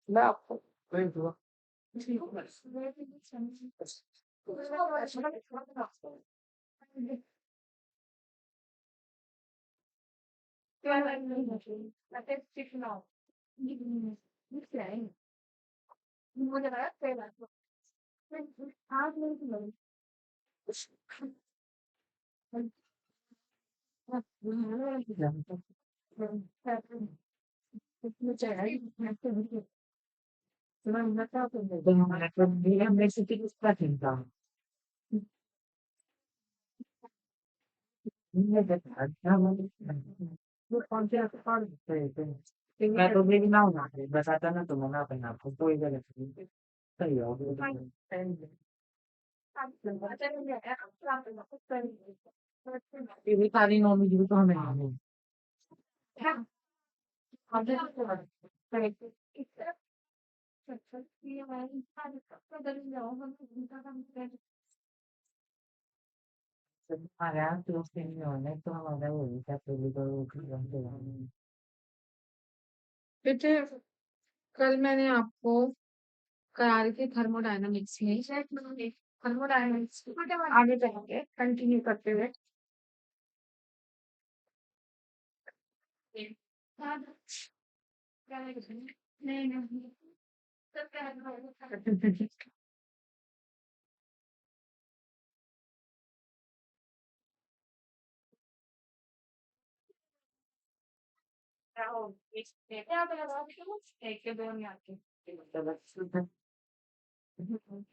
मैं आपको वही हुआ। मैं तो भी ना हूँ बताता ना तो मना करना आपको कोई गलत नहीं सही हो ये भी सारी नॉलेज तो हमें नहीं हमारे यहाँ तो उसके नहीं होने तो हमारा वो क्या तो बेटे कल मैंने आपको करा रही थी थर्मोडायनामिक्स में थर्मोडायनामिक्स आगे चलेंगे कंटिन्यू करते हुए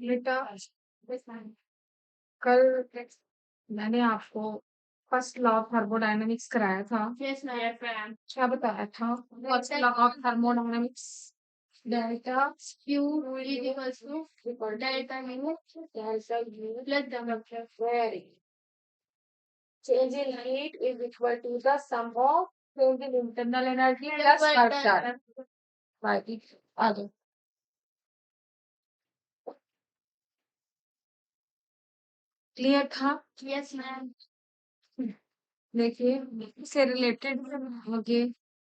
बेटा कल मैंने आपको फर्स्ट लॉ ऑफ थर्मोडायनामिक्स कराया था क्या बताया था first law of thermodynamics delta Q equals to delta mu delta U plus delta very change in heat is equal to the sum of change in internal energy plus work done by the other. Clear था yes ma'am देखिए इससे related आगे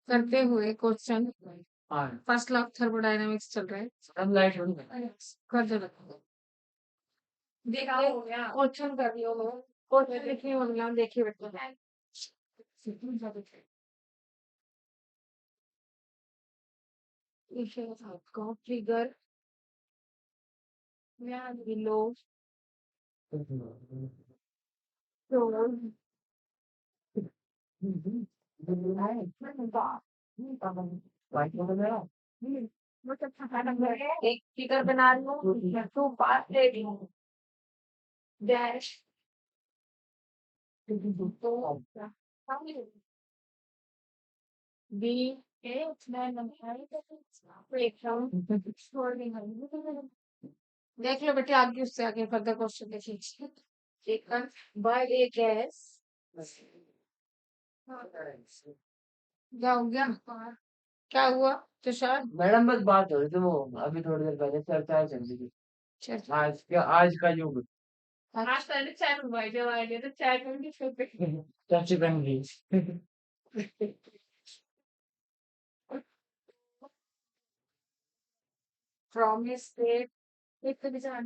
करते हुए question first law thermodynamics चल रहा है कर दो देखिए क्वेश्चन कर रही हूँ क्वेश्चन लिखी होंगे देखिए बेटा इसे आपको फिगर below shows एक फिगर बना रही हूँ टू पार्ट ले रही हूँ डैश बी ए देख लो बेटे आगे उससे आगे फर्दर क्वेश्चन देखिए टेकन बाय ए गैस क्या हो गया क्या हुआ तुषार मैडम बस बात हो रही थी वो अभी थोड़ी देर पहले चर्चा चल रही थी चल आज का युग आज पहले चाय मंगवाई जब आए थे तो चाय कौन की छोड़ चाची बन गई from a state एक तो विचार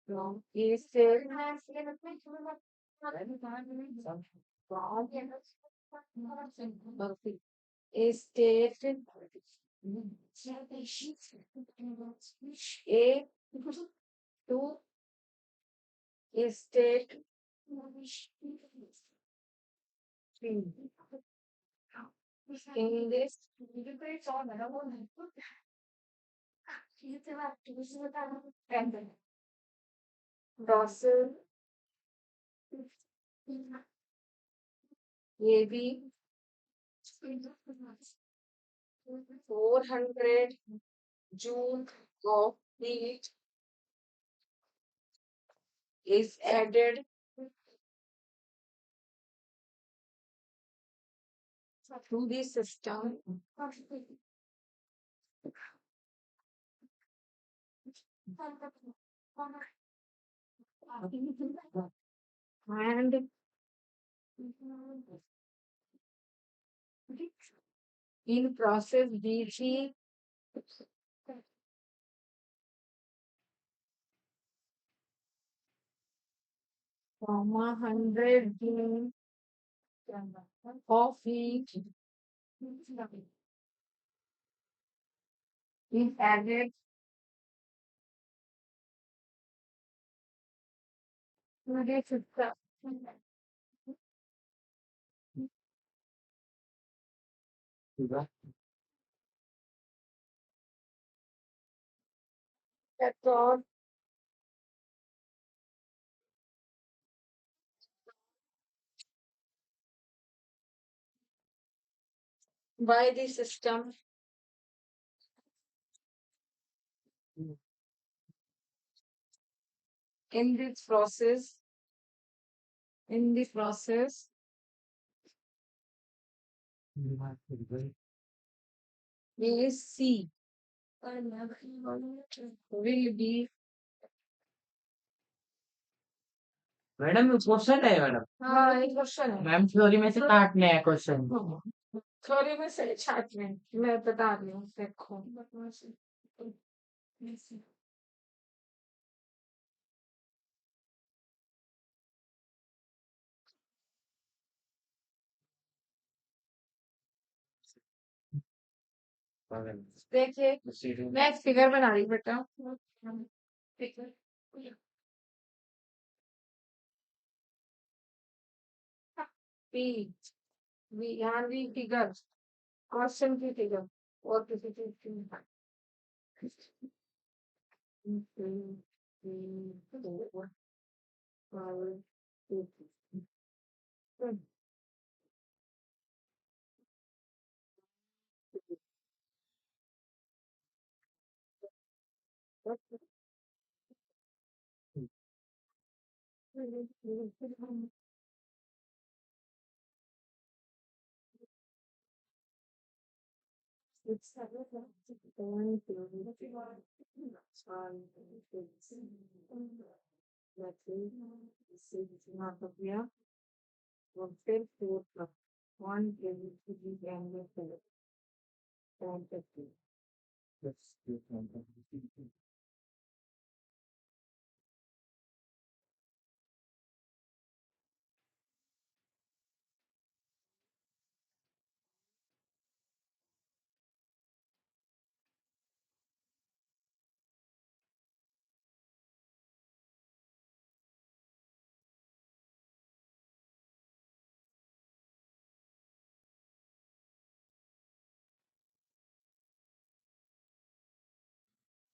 from a state a state a to a state in this process A B 400 joule of heat is added to the system and in process B3 comma 100 joule of heat is added to the system. That's all. By the system in this process, in the process AC will be madam question है madam हाँ एक question है ma'am theory में से काटने हैं question थोड़ी में से छाट में मैं बता रही हूँ देखो देखिए मैं एक फिगर बना रही हूँ बेटा पी यहाँ भी फिगर क्वेश्चन की फिगर और किसी चीज की नहीं।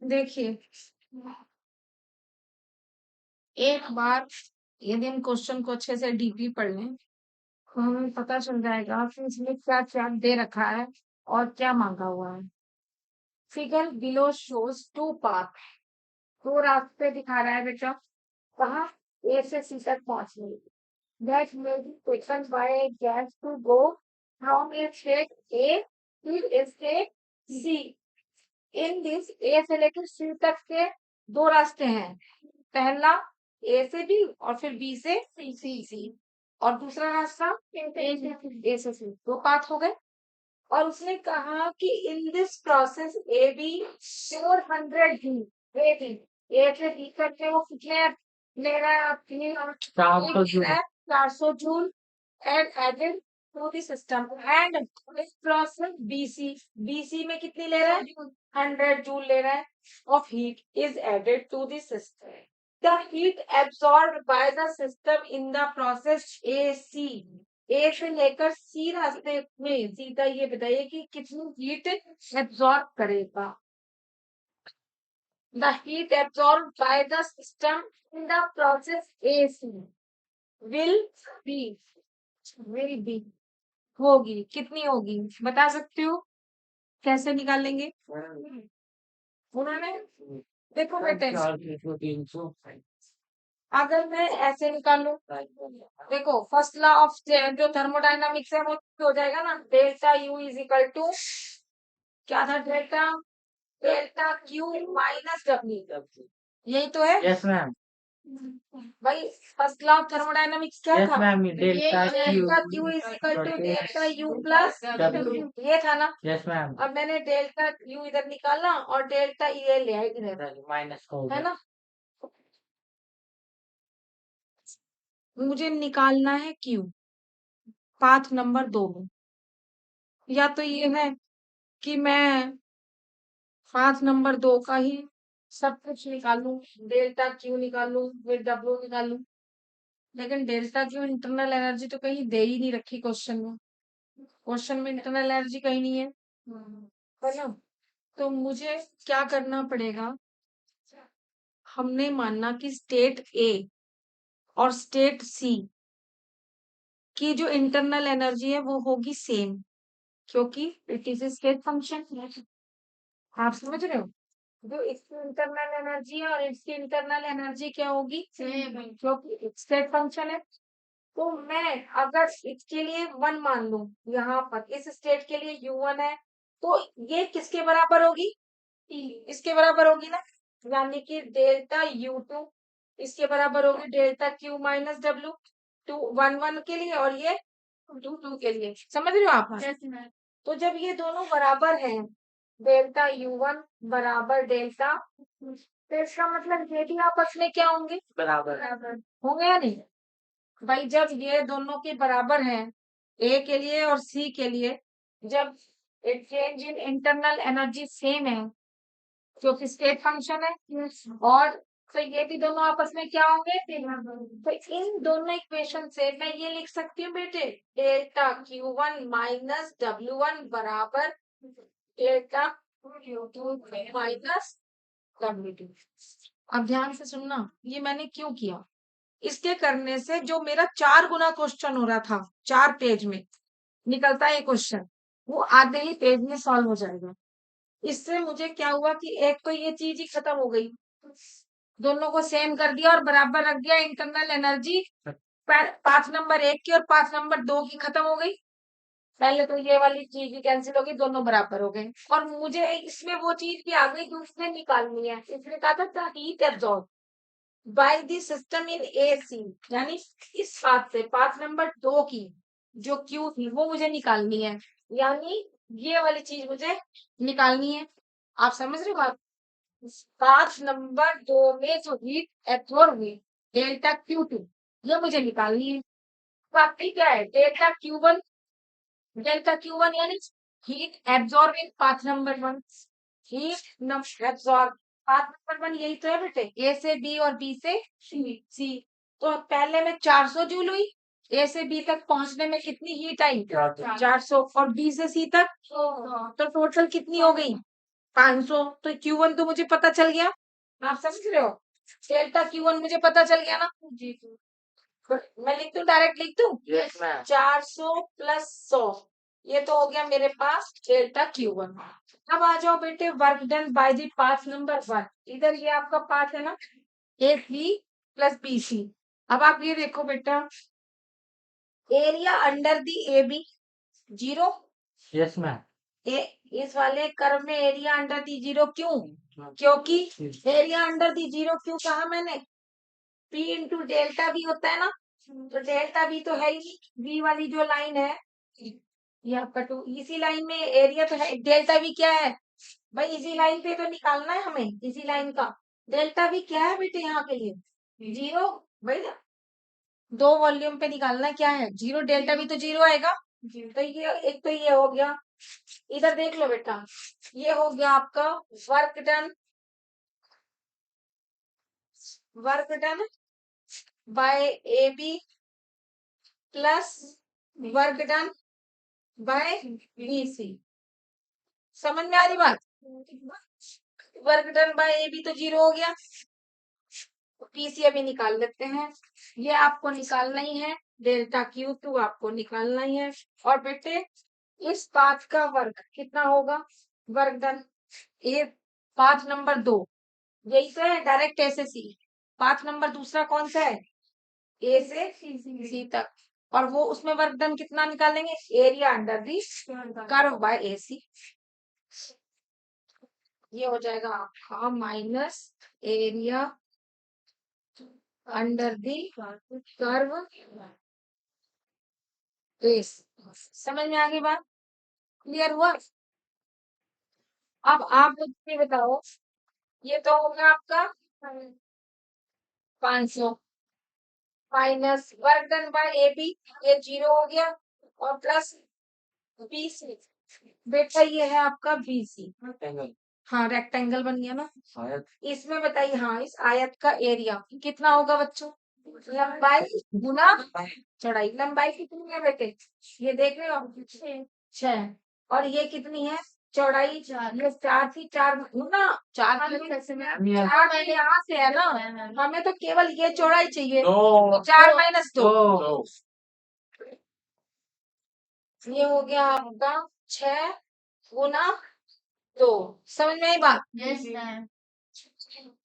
देखिए एक बार यदि हम क्वेश्चन को अच्छे से डीपली पढ़ लें तो हमें पता चल जाएगा कि इसमें क्या क्या दे रखा है और क्या मांगा हुआ है figure below shows two path दो रास्ते दिखा रहा है बेटा कहाँ ए से सी तक पहुंचने that may be taken by a gas to go from a state A to a state C. In this A से लेकर सी तक के दो रास्ते हैं पहला ए से बी और फिर बी से सी और दूसरा रास्ता ए से सी दो पाथ हो गए और उसने कहा कि in this process A B 400 G A से बी करके वो कितने ले रहा है आपके 400 joule and added to the system and this process BC में कितनी ले रहा है 100 जूल ले रहा है of heat is added to the system. The heat absorbed by the system in the process AC ए से लेकर सी रास्ते में सीधा ये बताइए कि कितनी हीट एब्जॉर्ब करेगा the heat absorb by the system in the process AC will be will be होगी कितनी होगी बता सकते हो कैसे निकालेंगे उन्होंने देखो बेटे 300 अगर मैं ऐसे निकालू देखो फर्स्ट लॉ ऑफ जो थर्मोडायनामिक्स है वो हो जाएगा ना delta U is equal to क्या था delta delta Q minus W यही तो है यस मैम भाई फर्स्ट लॉ ऑफ थर्मोडायनामिक्स क्या यस था? Ma'am, delta Q delta Q is equal to delta U plus W। ये था ना। यस मैम, अब मैंने डेल्टा यू इधर निकाला और डेल्टा ये ले आई इधर, माइनस का हो है गया। ना। मुझे निकालना है क्यू पाथ नंबर 2 में। या तो ये है कि मैं पाथ नंबर 2 का ही सब कुछ निकालूं, डेल्टा क्यू निकालूं फिर डब्ल्यू निकालूं, लेकिन डेल्टा क्यू इंटरनल एनर्जी तो कहीं दे ही नहीं रखी क्वेश्चन में। क्वेश्चन में इंटरनल एनर्जी कहीं नहीं है ना। तो मुझे क्या करना पड़ेगा, हमने मानना कि स्टेट ए और स्टेट सी की जो इंटरनल एनर्जी है वो होगी सेम, क्योंकि इट इज स्टेट फंक्शन। आप समझ रहे हो, जो इसकी इंटरनल एनर्जी है और इसकी इंटरनल एनर्जी क्या होगी, सेम, क्योंकि स्टेट फंक्शन है। तो मैं अगर इसके लिए 1 मान लूं, यहाँ पर इस स्टेट के लिए u1 है, तो ये किसके बराबर होगी, इसके बराबर होगी ना, यानी कि डेल्टा u2 इसके बराबर होगी डेल्टा q माइनस डब्ल्यू, 1 1 के लिए और ये 2 2 के लिए। समझ रहे हो आप? तो जब ये दोनों बराबर हैं, डेल्टा u1 बराबर डेल्टा, तो इसका मतलब ये भी आपस में क्या होंगे, बराबर। होंगे या नहीं। भाई जब ये दोनों के बराबर हैं, ए के लिए और सी के लिए, जब change in internal energy same है क्योंकि स्टेट फंक्शन है, और तो ये भी दोनों आपस में क्या होंगे, तो इन दोनों इक्वेशन से मैं ये लिख सकती हूँ बेटे, डेल्टा Q1 माइनस W1 बराबर डेल्टा Q2 माइनस W2। अब ध्यान से सुनना, ये मैंने क्यों किया, इसके करने से जो मेरा 4 गुना क्वेश्चन हो रहा था, 4 पेज में निकलता है ये क्वेश्चन, वो आधे ही पेज में सॉल्व हो जाएगा। इससे मुझे क्या हुआ कि एक तो ये चीज ही खत्म हो गई, दोनों को सेम कर दिया और बराबर रख दिया, इंटरनल एनर्जी पाथ नंबर 1 की और पाथ नंबर 2 की खत्म हो गई। पहले तो ये वाली चीज ही कैंसिल हो गई, दोनों बराबर हो गए, और मुझे इसमें वो चीज भी आ गई जो उसने निकालनी है। इसने कहा था heat absorb by the system in AC, यानी इस पाथ से पाथ नंबर 2 की जो क्यू थी वो मुझे निकालनी है, यानी ये वाली चीज मुझे निकालनी है। आप समझ रहे हो बात? पाथ नंबर 2 में जो हीट एब्जॉर्ब हुई डेल्टा Q2 ये मुझे निकालनी है। बाकी क्या है, डेल्टा Q1 यानी heat absorb in path number 1, heat absorb path number 1 यही तो है बेटे, ए से बी और बी से सी। तो पहले में 400 जूल हुई, ए से बी तक पहुंचने में कितनी हीट आई, 400, और बी से सी तक तो टोटल कितनी हो गई, 500। तो Q1 तो मुझे पता चल गया, आप समझ रहे हो, डेल्टा Q1 मुझे पता चल गया ना जी। मैं लिख दूं, डायरेक्ट लिख दूं, यस मैम। 400 प्लस 100, ये तो हो गया मेरे पास डेल्टा Q1। अब आ जाओ बेटे, work done by the path number 1, इधर ये आपका पाथ है ना, AC प्लस BC। अब आप ये देखो बेटा, area under the AB 0, yes ma'am. इस वाले कर्व में एरिया अंडर दी 0 क्यों, क्योंकि एरिया अंडर दी 0 क्यों कहा मैंने, P इंटू डेल्टा बी होता है ना, तो डेल्टा बी तो है ही, बी वाली जो लाइन है ये आपका 2, इसी लाइन में एरिया तो है, डेल्टा बी क्या है भाई, इसी लाइन पे तो निकालना है हमें, इसी लाइन का डेल्टा बी क्या है बेटे यहाँ के लिए, 0। भाई 2 वॉल्यूम पे निकालना है, क्या है 0, डेल्टा बी तो 0 आएगा। तो ये एक तो ये हो गया, इधर देख लो बेटा, ये हो गया आपका work done, work done bye AB plus work done bye BC। समझ में आ रही बात, वर्क डन बाय AB तो 0 हो गया, PC अभी निकाल लेते हैं, ये आपको निकालना ही है, डेल्टा Q2 आपको निकालना ही है। और बेटे इस पाथ का वर्क कितना होगा, वर्क डन ये पाथ नंबर 2 यही तो है, डायरेक्ट A से C। पाथ नंबर दूसरा कौन सा है, A से C तक, और वो उसमें वर्क डन कितना निकालेंगे, area under the curve y AC। ये हो जाएगा आपका minus area under the curve base. समझ में आ गई बात? क्लियर हुआ? अब आप मुझे बताओ, ये तो हो गया आपका 500 minus work done by A B, ये 0 हो गया, और प्लस BC। बेटा ये है आपका BC। हाँ, रेक्टेंगल बन गया ना। इसमें बताइए, हाँ, इस आयत का एरिया कितना होगा बच्चों? लंबाई गुना चौड़ाई। लंबाई कितनी है बेटे? ये देख रहे हो आप? 6। और ये कितनी है? चौड़ाई। ये 4 थी, 4 गुना 4 यहाँ से है ना। हमें तो केवल ये चौड़ाई चाहिए, 4 माइनस 2। ये हो गया आपका 6 गुना 2। समझ में आई बात?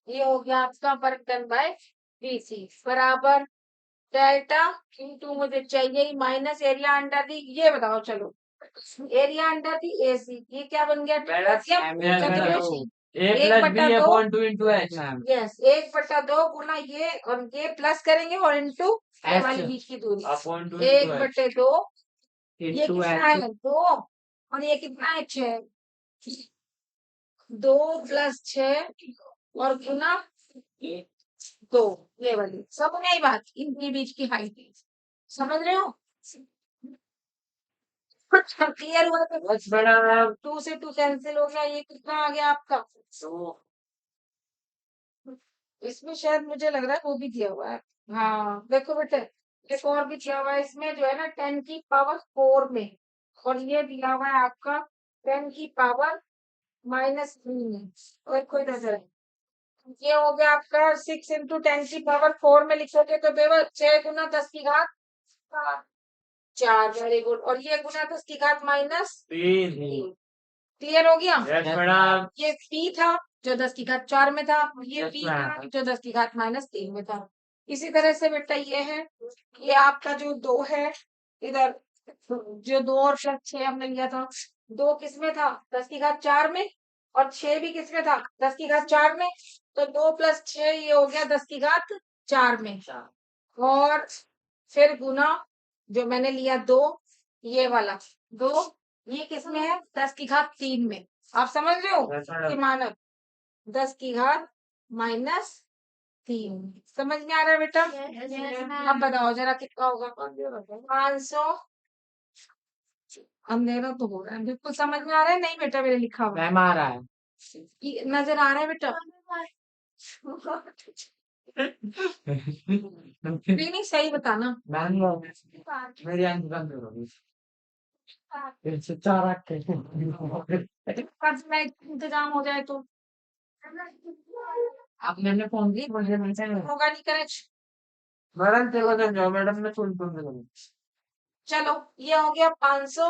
ये हो गया आपका वर्क डन बाय BC बराबर डेल्टा इंटू, मुझे चाहिए माइनस एरिया अंडर दी, ये बताओ चलो, एरिया अंडर दी AC, ये क्या बन गया? यस, 1/2 गुना ये, और ये प्लस करेंगे और इंटू वाली बीच की दूरी, 1/2। ये कितना है? 2। और ये कितना है? 6। 2 + 6 और गुना 2, ये वाली। समझ में आई बात? इनके बीच की हाइट समझ रहे हो? क्लियर हुआ? तो 2 से 2 कैंसिल हो गया, ये कितना आ गया आपका? इसमें शायद मुझे लग रहा है वो भी दिया हुआ है। हाँ देखो बेटे, एक और भी दिया हुआ है इसमें, जो है ना 10⁴ में, और ये दिया हुआ है आपका 10⁻³ में। और कोई नजर, ये हो गया आपका 6 × 10⁴ में लिखोगे तो बेटा 6 गुना 10 की घात 4। Very good. और ये गुना 10 की घात -3। क्लियर हो गया? ये P था जो 10 की घात 4 में था, ये P था जो 10 की घात -3 में था। इसी तरह से बेटा ये है, ये आपका जो 2 है, इधर जो 2 और + 6 हमने लिया था, 2 किस में था? 10 की घात 4 में, और 6 भी किस में था? 10 की घात 4 में। तो 2 + 6 ये हो गया 10 की घात 4 में, और फिर गुना जो मैंने लिया 2, ये वाला 2, ये किस में है? 10 की घात 3 में। आप समझ रहे हो कि मानक 10 की घात -3। समझ में आ रहा है बेटा? अब बताओ जरा कितना होगा? 500। अंधेरा तो हो रहा है, बिल्कुल समझ में आ रहा है? नहीं बेटा, मेरे लिखा हुआ मैम आ रहा है। नजर आ रहा है बेटा? नहीं नहीं, सही बताना। मैम मेरी आंख बंद करो। फिर से 4 आंख कल में इंतजाम हो जाए तो अब मैंने फोन की मुझे नहीं चाहिए। होगा नहीं करे। मैडम चलो जाओ, मैडम ने फोन कर चलो, ये हो गया 500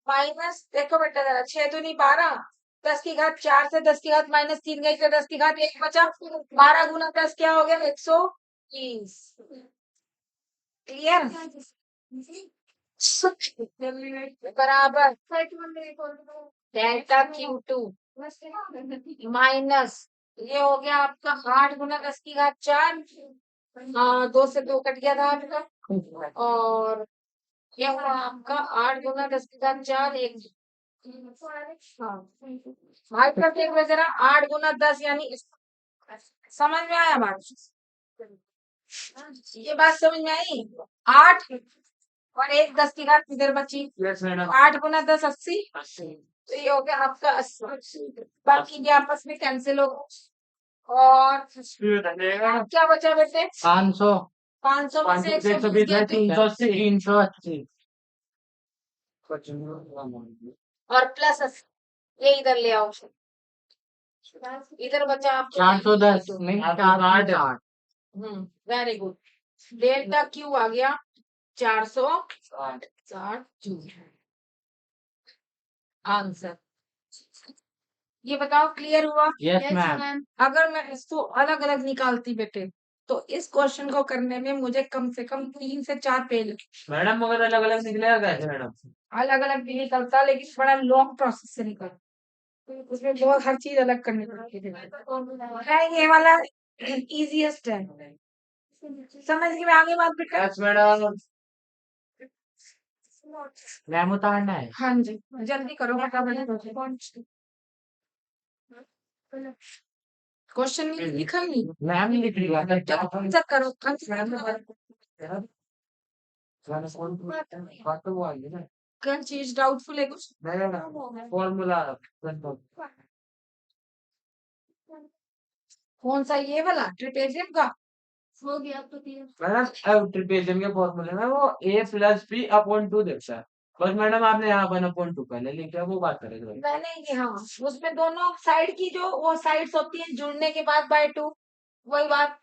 माइनस, देखो बेटा जरा, 6 दूनी 12, 10 की घात 4 से 10 की घात -3 गई, तो 10 की घात 1 बचा, 12 गुना 10 क्या हो गया? 130। क्लियर? बराबर डेल्टा Q2 माइनस, ये हो गया आपका 8 गुना 10 की घात 4, 2 से 2 कट गया था आपका, और ये हुआ आपका 8 गुना 10 की घात 4, 1। हाँ, भाई का देख लो जरा, 8 गुना 10 यानी समझ में आया बात? ये बात समझ में आई? 8 और 1 10 की घात किधर बची? 8 गुना 10 80, तो ये हो गया आपका 80। बाकी ये आपस में कैंसिल होगा, और क्या बचा बेटे? 500 500 में से 120 गया तो 380 और प्लस 80, ये इधर ले आओ, इधर बचा आपको 410 नहीं 408। Very good. डेल्टा Q आ गया 460 जूल। आंसर ये बताओ, क्लियर हुआ? Yes ma'am. अगर मैं इसको अलग अलग निकालती बेटे, तो इस क्वेश्चन को करने में मुझे कम से कम 3 से 4 पेज। मैडम मगर अलग अलग निकलेगा कैसे मैडम? अलग अलग भी निकलता, लेकिन बड़ा लॉन्ग प्रोसेस से निकल, उसमें बहुत हर चीज अलग करनी पड़ती है। ये वाला इजीएस्ट है। समझ में आगे बात बेटा? Yes madam. मैम उतारना है। हाँ जी, जल्दी करो फटाफट। क्वेश्चन लिखा नहीं। मैम लिख लिया था क्या? आंसर करो। बात तो वो आई है ना। क्या चीज डाउटफुल है कुछ? फॉर्मूला। कौन सा ये वाला ट्रिपेजियम का? हो गया तो मैडम ट्रिपेजियम के फॉर्मूले में वो a प्लस बी अपॉन 2 देता है। बस मैडम आपने यहाँ 1/2 पहले लिखा, वो बात करेंगे। मैंने ये हाँ उसमें दोनों साइड की जो वो साइड्स होती है जुड़ने के बाद बाय 2 वही बात।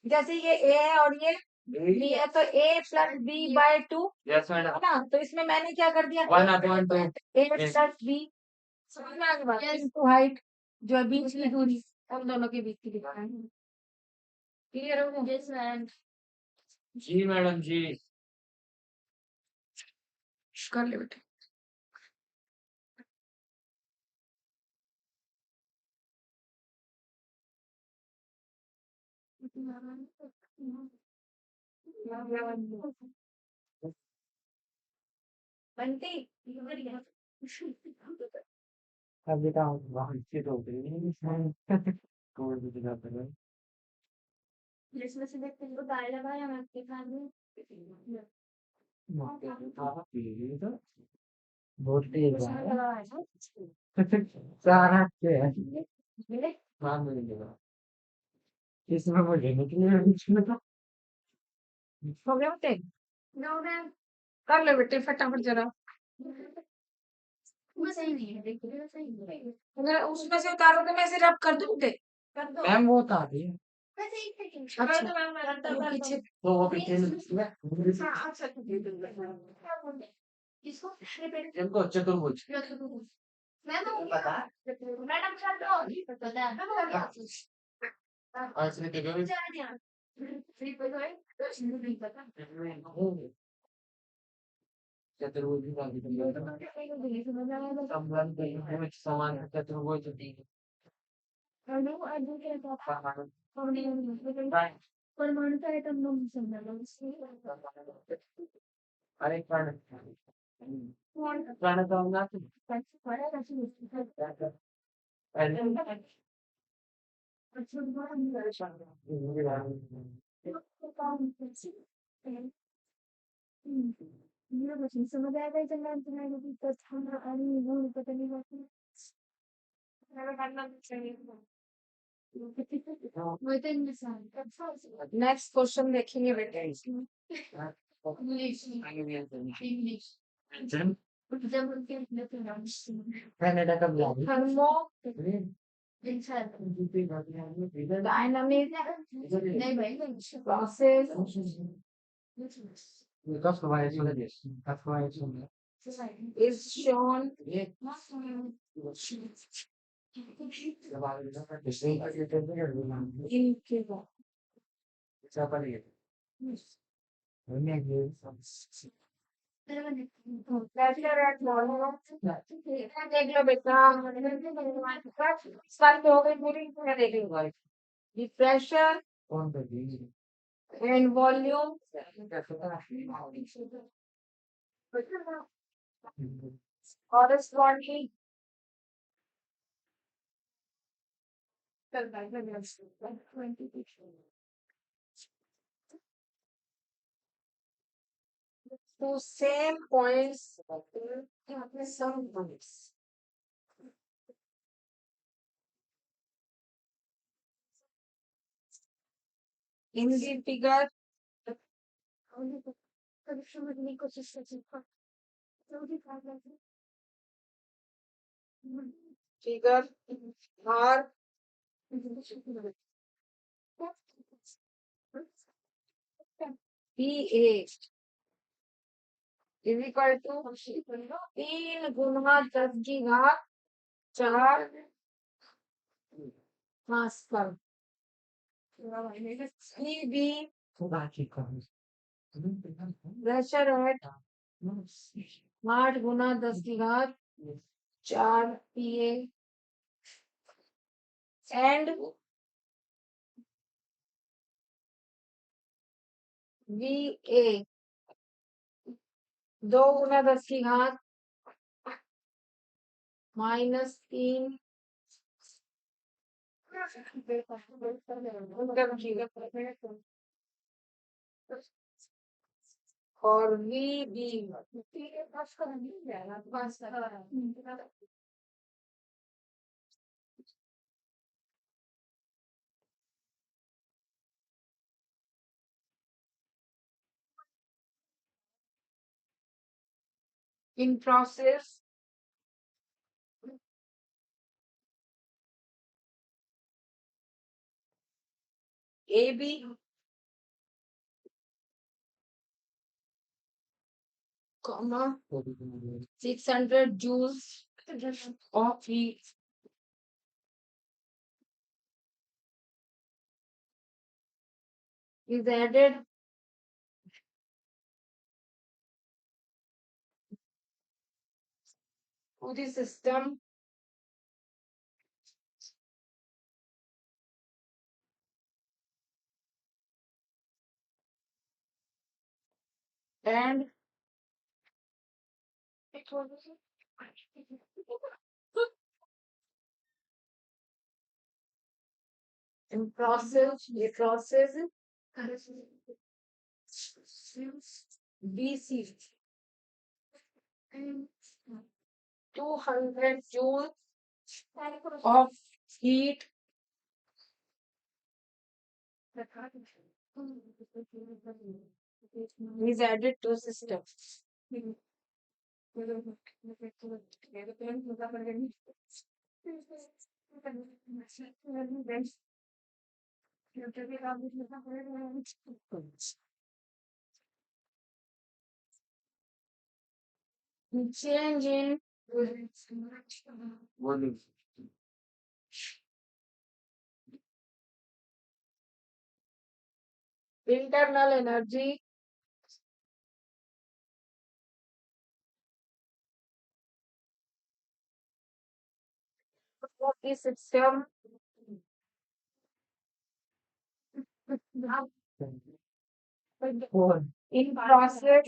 जैसे ये a है और ये b है तो a plus b by 2 yes है मैडम। ना। तो इसमें मैंने क्या कर दिया 1/2 a प्लस b समझ में आ गई बात इनटू हाइट जो है बीच की दूरी उन दोनों के बीच की दूरी। क्लियर हो गया? Yes ma'am. जी मैडम जी। कर ले बेटे। बनती अब बेटा वहाँ से तो गई। कौन सी जगह पर है? जिसमें से देख तुमको दाएं लगाया मैं आपके हाथ में बहुत तेज उसमें है। लगाया सारा क्या है? बाद में मिलेगा। इसमें मुझे निकले बीच में तो। हो गया बेटे? No ma'am. कर ले बेटे फटाफट जरा। वो सही नहीं है देखिए सही नहीं है। अगर उसमें से उतारो तो मैं इसे रब कर दूं बेटे? कर दो। मैम वो था अभी। अच्छा वो पीछे तो वो पीछे अच्छा किसको इनको चतुर्भुज। पता मैडम कर दो पता है और इसने देखो भी चतुर्भुज भी काफी संबंध समान चतुर्भुज परमाणु का एटम नंबर समझा अरे कर्ण कर्ण तो हम ना मेरा कुछ नहीं समझ आया था चंदा तुम्हारे भी तो हम आनी वो पता नहीं बात मेरा करना चाहिए नेक्स्ट क्वेश्चन देखेंगे बेटा इसमें इंग्लिश कनाडा का ब्लॉग थर्मो डायनामिक नहीं भाई प्रोसेस कब हमारे सुने देश कब हमारे सुने is shown in figure. Pressure at volume देख लो बेटा स्टार्ट हो गई पूरी देख लो the pressure and volume corresponding to same points some points in the figure figure R PA is equal to 3 गुना 10 की घात 4 पास्कल CB प्रेशर एट 8 गुना 10 की घात 4 PA and VA 2 गुना 10 की घात -3 और VB in process AB, comma 600 joules of heat is added to the system and in process BC 200 joules of heat is added to system. Change in internal energy of the system in process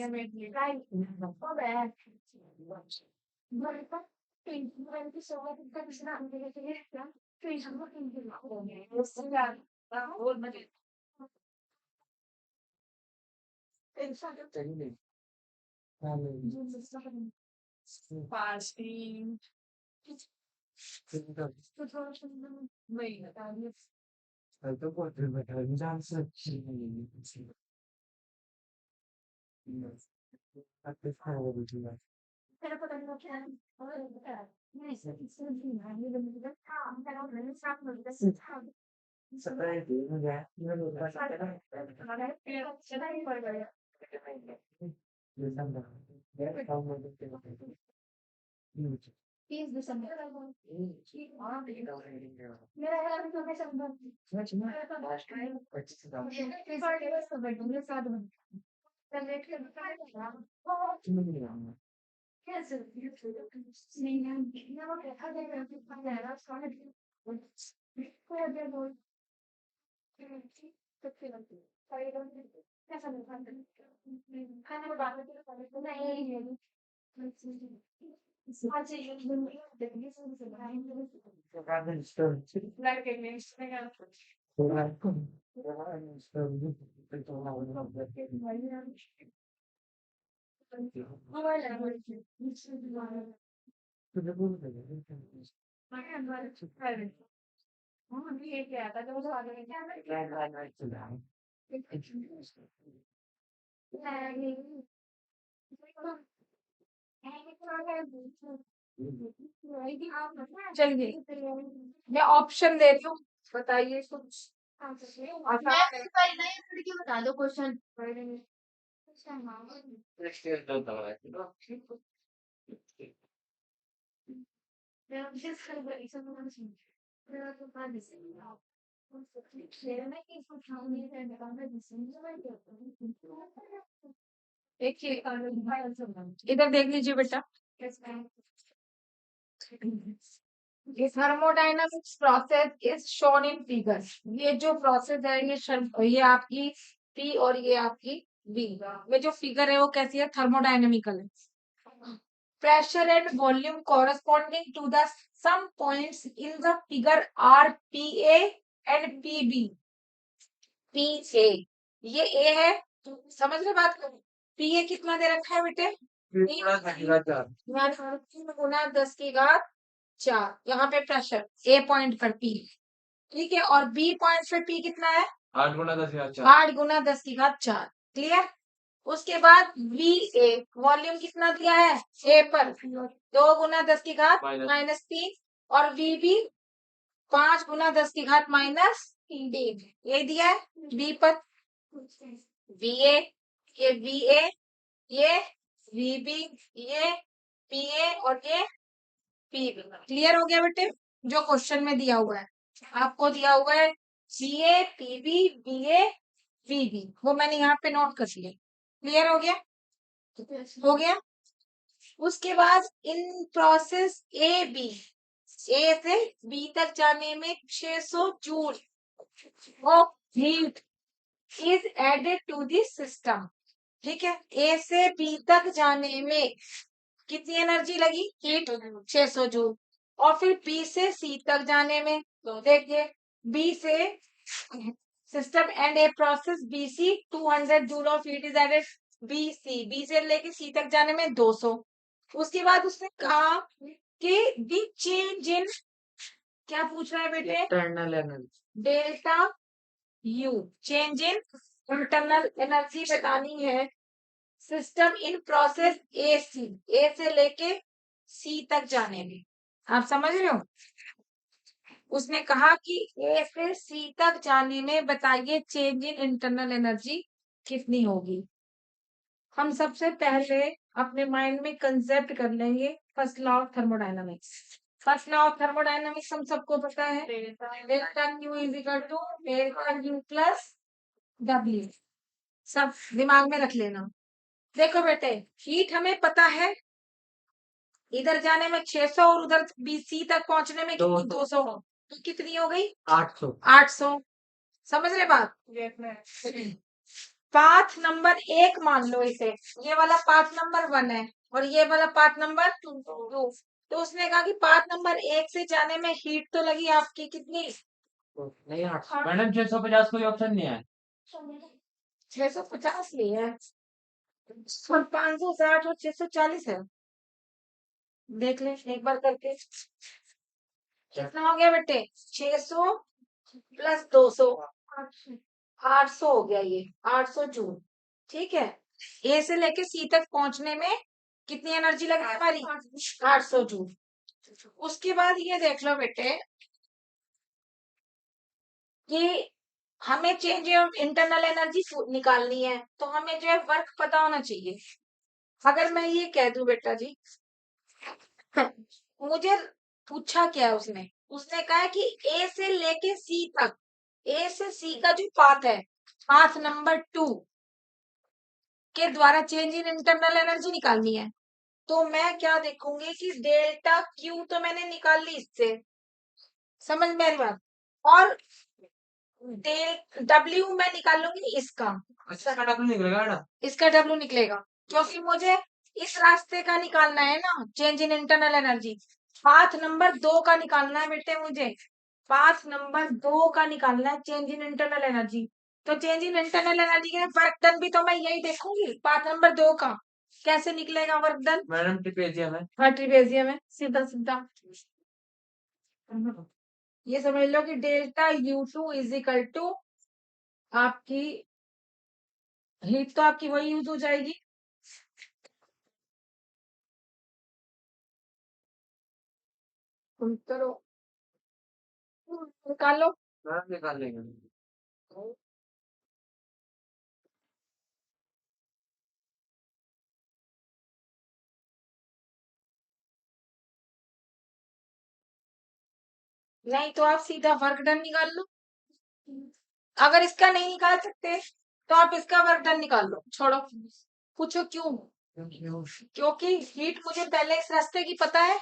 fasting चलिए मैं option दे रही हूँ बताइए कुछ बता दो question देखिए इधर देख लीजिए बेटा thermodynamics process is shown in figure ये जो प्रोसेस है ये आपकी पी और ये आपकी बी में जो फिगर है वो कैसी है, थर्मोडायनेमिकल है। Pressure and volume corresponding to the same points in the figure are P A and P B. P A, ये ए है, समझ रहे बात को। पी ए कितना दे रखा है बेटे, 3 × 10⁻⁴ यहाँ पे प्रेशर ए पॉइंट पर पी, ठीक है, और बी पॉइंट पे पी कितना है, 8 × 10⁴ क्लियर। उसके बाद वी ए वॉल्यूम कितना दिया है ए पर, 2 × 10⁻³ और वी बी 5 × 10⁻³ ये दिया है बी पर। वी ए, ये वी ए, ये वी बी, ये पी ए और ये पी बी। क्लियर हो गया बेटे, जो क्वेश्चन में दिया हुआ है, आपको दिया हुआ है C A P B B A V B, वो मैंने यहाँ पे नोट कर लिया। क्लियर हो गया, हो गया। उसके बाद इन प्रोसेस ए बी, ए से बी तक जाने में 600 joule of heat is added to this system, ठीक है। ए से बी तक जाने में कितनी एनर्जी लगी, हीट 600 जूल। और फिर बी से सी तक जाने में, तो देखिए बी से system and A process B C 200 joule of heat is added B से लेके सी तक जाने में 200। उसके बाद उसने कहा कि दी चेंज इन, क्या पूछ रहा है बेटे, internal energy, delta U, change in internal energy बतानी है सिस्टम इन प्रोसेस ए सी, ए से लेके सी तक जाने में। आप समझ रहे हो, उसने कहा कि ए से सी तक जाने में बताइए चेंज इन इंटरनल एनर्जी कितनी होगी। हम सबसे पहले अपने माइंड में कंसेप्ट कर लेंगे first law of thermodynamics. First law of thermodynamics हम सबको पता है, delta Q is equal to delta U plus W, सब दिमाग में रख लेना। देखो बेटे, हीट हमें पता है, इधर जाने में 600 और उधर बीसी तक पहुंचने में कितनी, 200, तो कितनी हो गई 800। समझ रहे बात, पाथ नंबर 1 मान लो इसे, ये वाला पाथ नंबर 1 है और ये वाला पाथ नंबर 2। तो उसने कहा कि पाथ नंबर 1 से जाने में हीट तो लगी आपकी कितनी, नहीं 800 मैडम, 650 कोई ऑप्शन नहीं है, 650 नहीं है, 560 और 640 है, देख ले एक बार करके। कितना हो गया बेटे, 600 प्लस 200, 800 हो गया, ये 800 जूल, ठीक है। ए से लेके सी तक पहुंचने में कितनी एनर्जी लगी हमारी, 800 जूल। उसके बाद ये देख लो बेटे कि हमें चेंज इंटरनल एनर्जी निकालनी है, तो हमें जो है वर्क पता होना चाहिए। अगर मैं ये कह दूं बेटा जी, मुझे पूछा क्या उसने, उसने कहा है कि ए से लेके सी तक, ए से सी का जो पाथ है, पाथ नंबर 2 के द्वारा चेंज इन इंटरनल एनर्जी निकालनी है। तो मैं क्या देखूंगी कि डेल्टा क्यू तो मैंने निकाल ली इससे, समझ में आ रही बात, और डेल डब्ल्यू मैं निकाल लूंगी इसका, अच्छा डब्ल्यू निकलेगा ना, इसका डब्ल्यू निकलेगा, क्योंकि मुझे इस रास्ते का निकालना है ना change in internal energy. Path number 2 का निकालना है बेटे मुझे, पाथ नंबर 2 का निकालना है चेंज इन इंटरनल एनर्जी। तो चेंज इन इंटरनल एनर्जी के वर्क डन भी तो मैं यही देखूंगी, पाथ नंबर 2 का कैसे निकलेगा वर्क डन, मैडम ट्रिपेजियम है, हाँ ट्रिपेजियम है, सीधा सीधा ये समझ लो कि delta U2 is equal to आपकी हीट, तो आपकी वही यूज हो जाएगी, करो निकालो। मैडम निकाल लेंगे। नहीं तो आप सीधा वर्क डन निकाल लो, अगर इसका नहीं निकाल सकते तो आप इसका वर्क डन निकाल लो, छोड़ो। पूछो क्यों, क्योंकि हीट मुझे पहले इस रास्ते की पता है,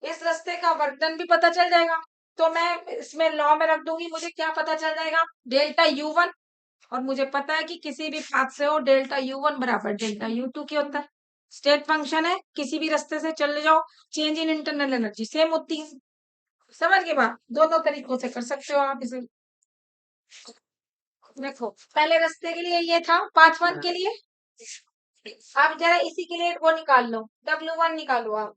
इस रास्ते का वर्क डन भी पता चल जाएगा, तो मैं इसमें लॉ में रख दूंगी, मुझे क्या पता चल जाएगा, डेल्टा U1 और मुझे पता है कि किसी भी पाथ से हो डेल्टा U1 बराबर डेल्टा U2 के होता है। स्टेट फंक्शन है, किसी भी रास्ते से चले जाओ, change in internal energy same होती है। समझ के बाद दोनों तरीकों से कर सकते हो आप इसे। देखो पहले रास्ते के लिए ये था, पाथ 1 के लिए आप जरा इसी के लिए वो निकाल लो, W1 निकालो आप।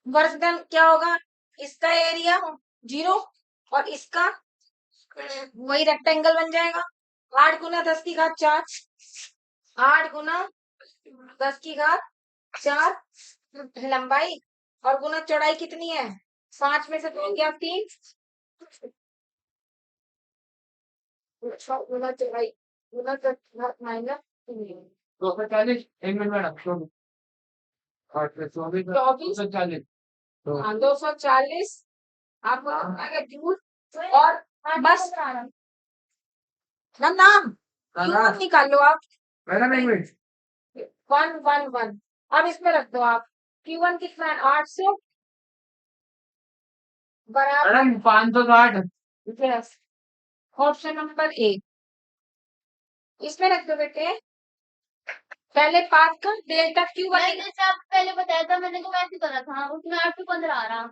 वर्क डन क्या होगा, इसका एरिया 0 और इसका वही रेक्टेंगल बन जाएगा। 8 गुना 10 की घात 4, 8 गुना 10 की घात 4 लंबाई और गुना चौड़ाई कितनी है, 5 में से 2 गया 3, गुना चौड़ाई गुना 10 माइनस 3, 240 1 मिनट मैडम 24 और फिर 24 24 240 तो 240 आपको आगे जूल और बस नाम Q1 निकाल लो आप, मैडम 1 मिनट 111 अब इसमें रख दो आप। Q1 कितना है 800 बराबर madam 560 yes, option number A इसमें रख दो बेटे। पहले पाथ का डेल्टा Q1 जैसे आप पहले बताया था, मैंने तो वैसे करा था, उसमें 815 आ रहा।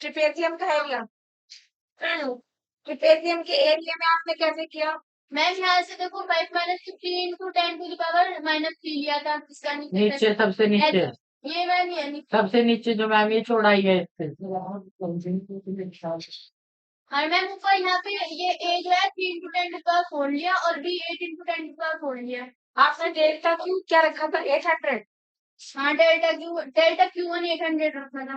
ट्रिपेजियम का एरिया, ट्रिपेजियम के एरिया में आपने कैसे किया, मैम यहाँ से देखो 5 minus 15 into 10 to the power minus 3 लिया था, इसका नीचे सबसे नीचे ये मैम ये नहीं। सबसे नीचे जो मैम ये चौड़ाई है इससे और मैम ऊपर यहाँ पे ये ए जो है 3 इंटू 10 टू द पावर 4 लिया और B 8 into 10 to the power 4 लिया। आपने डेल्टा क्यू क्या रखा था 800, हाँ डेल्टा Q1 800 रखा था।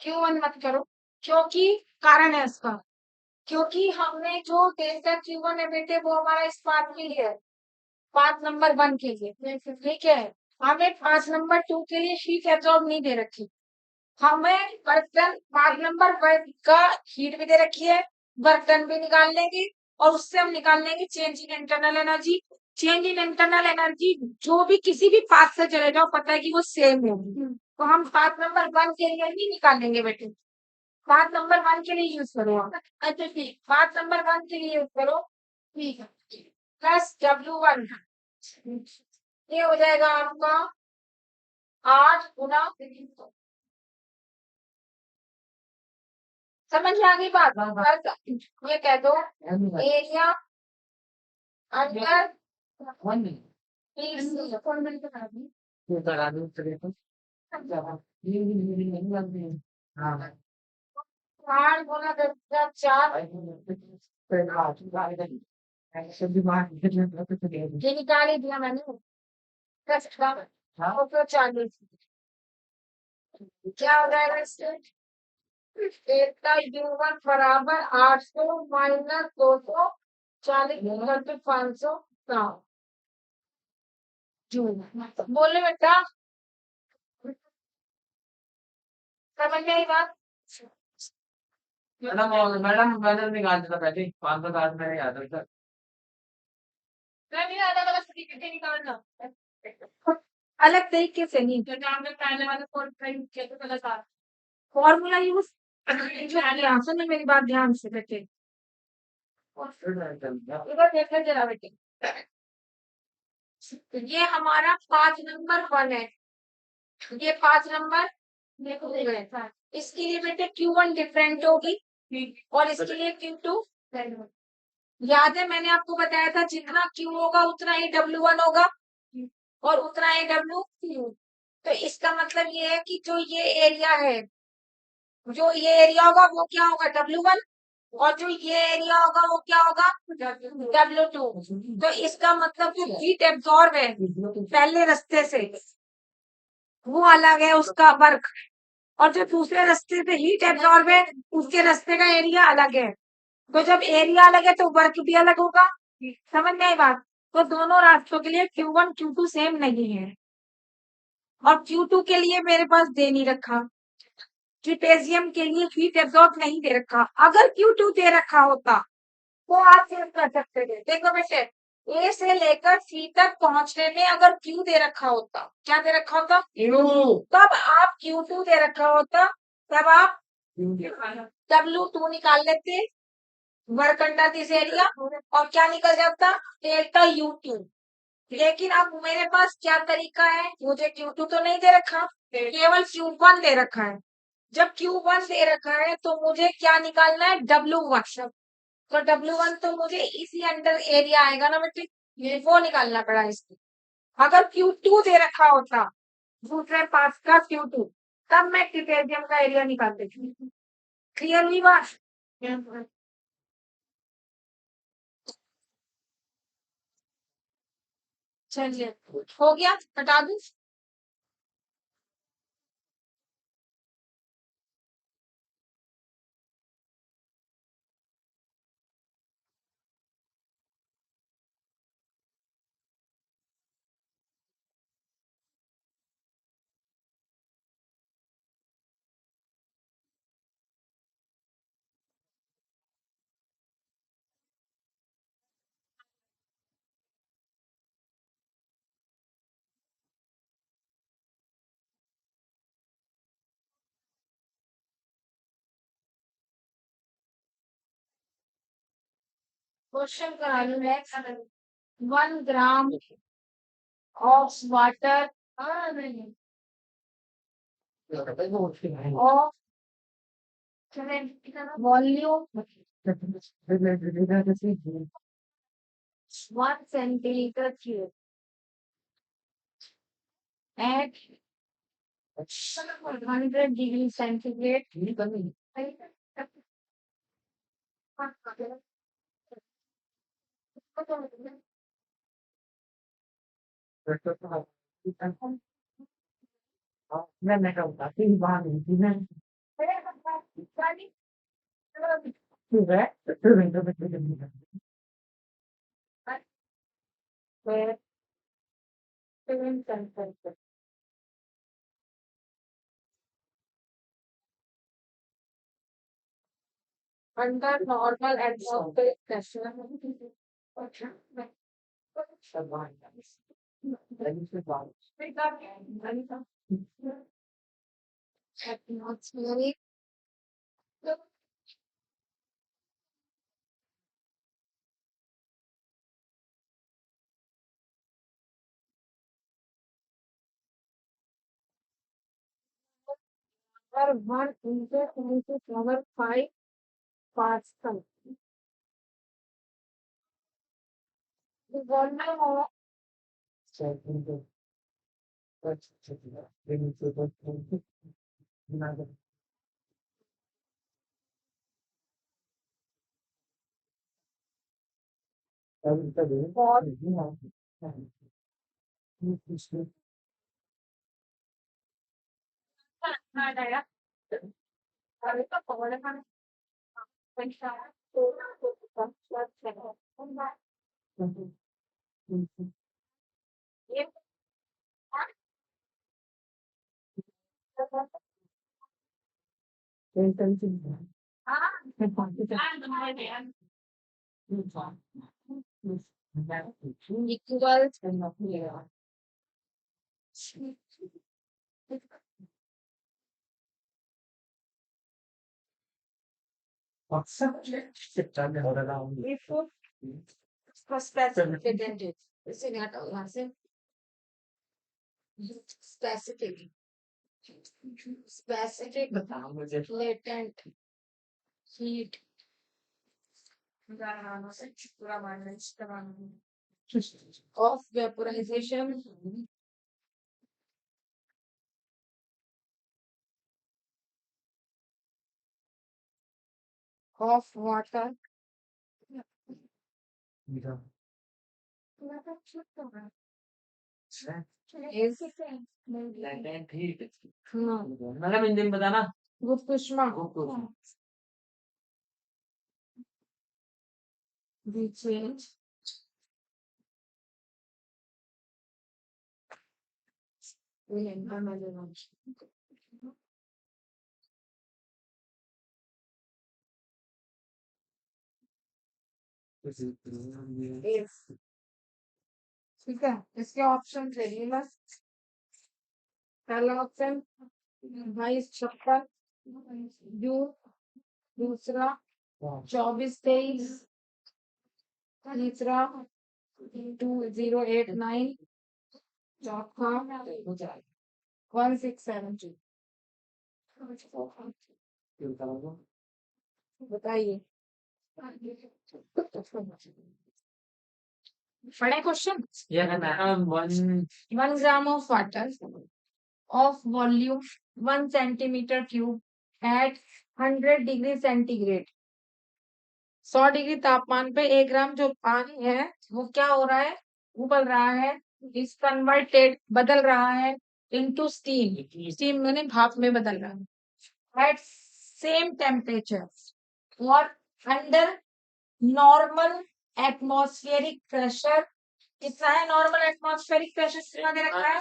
Q1 मत करो क्योंकि कारण है इसका, क्योंकि हमने जो डेल्टा Q1 है बेटे वो हमारा इस पाथ के लिए है, पाथ नंबर 1 के लिए, ठीक है। हमें पाथ नंबर 2 के लिए हीट एब्जॉर्ब नहीं दे रखी, हमें बर्तन पार्ट नंबर 1 का हीट भी दे रखी है, बर्तन भी निकाल लेंगे और उससे हम निकाल लेंगे change in internal energy. Change in internal energy जो भी किसी भी पाथ से चले जाओ पता है कि वो सेम होगी, तो हम पाथ नंबर 1 के लिए ही निकालेंगे बेटे। पाथ नंबर 1 के लिए यूज करो आप, अच्छा ठीक, पाथ नंबर 1 के लिए यूज करो ठीक है। प्लस W1, ये हो जाएगा आपका 8 गुना, समझ में आ गई बात, ये कह दो एरिया अंडर आठ गुना 10 4 ये निकाल ही दिया मैंने, 40 क्या हो जाएगा इससे, डेल्टा U1 बराबर 800 माइनस 240 करके 507 जूल। बोले बेटा समझ में आई बात, मैडम मैंने निकाल दिया था पहले 560 मैंने याद रखा मैं भी आधा गलत तरीके से निकालना, अलग तरीके से नहीं, जो हमने पहले वाला फॉर्मूला यूज जो है, सुनो मेरी बात ध्यान से बेटे, इधर देखो जरा बेटे, ये हमारा 5 नंबर 1 है, ये 5 नंबर इसके लिए बेटे Q1 डिफरेंट होगी और इसके लिए Q2 याद है मैंने आपको बताया था जितना Q होगा उतना ही W1 होगा और उतना ही W, तो इसका मतलब ये है कि जो ये एरिया है, जो ये एरिया होगा वो क्या होगा W1 और जो ये एरिया होगा वो क्या होगा W2, तो इसका मतलब जो हीट एब्जॉर्ब है पहले रास्ते से वो अलग है उसका वर्क, और जो दूसरे रास्ते से हीट एब्जॉर्ब है उसके रास्ते का एरिया अलग है, तो जब एरिया अलग है तो वर्क भी अलग होगा, समझ में आई बात। तो दोनों रास्तों के लिए Q1 Q2 सेम नहीं है और Q2 के लिए मेरे पास दे नहीं रखा, ट्रिपेजियम के लिए हीट एब्जॉर्ब नहीं दे रखा, अगर Q2 दे रखा होता तो आप चेक कर सकते थे। देखो बेटे ए से लेकर सी तक पहुंचने में अगर Q दे रखा होता, क्या दे रखा होता तब आप Q2 दे रखा होता तब आप W2 निकाल लेते वर्क अंडर दिस एरिया और क्या निकल जाता डेल्टा U2। लेकिन अब मेरे पास क्या तरीका है, मुझे Q2 तो नहीं दे रखा, केवल Q1 दे रखा है। जब Q1 दे रखा है तो मुझे क्या निकालना है W1। तो W1 तो मुझे इसी अंडर एरिया आएगा ना बेटे, ये वो निकालना पड़ा इसको। अगर Q2 दे रखा होता दूसरे पास का Q2, तब मैं ट्रिपेजियम का एरिया निकाल देती। क्लियर हुई बात? चलिए हो गया, हटा दूं। क्वेश्चन करा लूं next. 1 gram of water of volume 1 centimeter cube at 100 degree centigrade. मैं कहूँगा तीन बार नहीं मैं ठीक है फिर विंडो में क्यों नहीं करते Where 7 centimeter under normal atmospheric pressure. सब बाहर लेकिन फिर बाहर Atmospheric power 1 into 10 to the power 5 Pascal. The volume of सब विंडो अच्छा लेकिन फिर तो ना कभी कभी ball equals if specific identity. इसे नहीं हटाओ यहाँ से। Specific latent heat of vaporization of water is madam engine बताना गुप्त ऊष्मा we change in internal is ठीक है। इसके ऑप्शन चाहिए बस। पहला ऑप्शन 22 56 जूल, दूसरा 2423 तीसरा 2089 चौथा 1672 बताइए बड़े question Yeah, madam. 1 gram of water of volume 1 centimeter cube at 100 degree centigrade 100 degree तापमान पे 1 ग्राम जो पानी है वो क्या हो रहा है उबल रहा है इस कन्वर्टेड बदल रहा है इनटू स्टीम स्टीम मैंने भाप में बदल रहा है एट सेम टेम्परेचर और अंडर नॉर्मल एटमॉस्फेरिक प्रेशर कितना है नॉर्मल एटमॉस्फेरिक प्रेशर कितना दे रखा है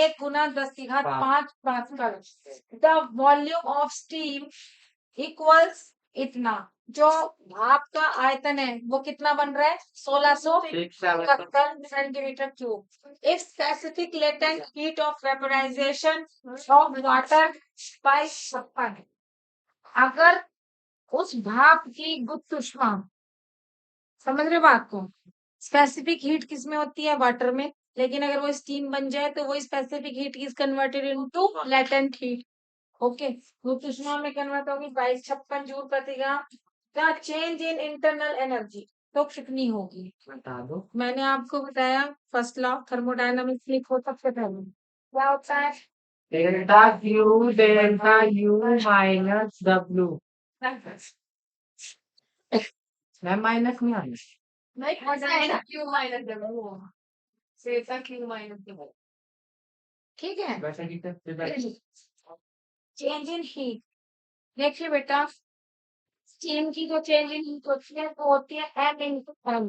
1 गुना 10⁵ pascal the volume of steam equals इतना जो भाप का आयतन है वो कितना बन रहा है 1671 centimetre cube if specific latent heat of vaporisation of water bye 56 अगर उस भाप की गुप्त ऊष्मा समझ रहे हो बात को स्पेसिफिक हीट किस में होती है वाटर में लेकिन अगर वो स्टीम बन जाए तो वो specific heat is converted into latent heat okay गुप्त ऊष्मा में कन्वर्ट होगी 2256 जूल प्रति gram the change in internal energy तो कितनी होगी बता दो मैंने आपको बताया फर्स्ट लॉ थर्मोडायनामिक्स लिखो सबसे पहले क्या होता है delta U minus W ma'am minus नहीं आना Q minus W. Delta Q minus W. ठीक है वैसे कितने चेंज इन हीट देखिए बेटा स्टीम की जो चेंज इन हीट होती है वो होती है M into M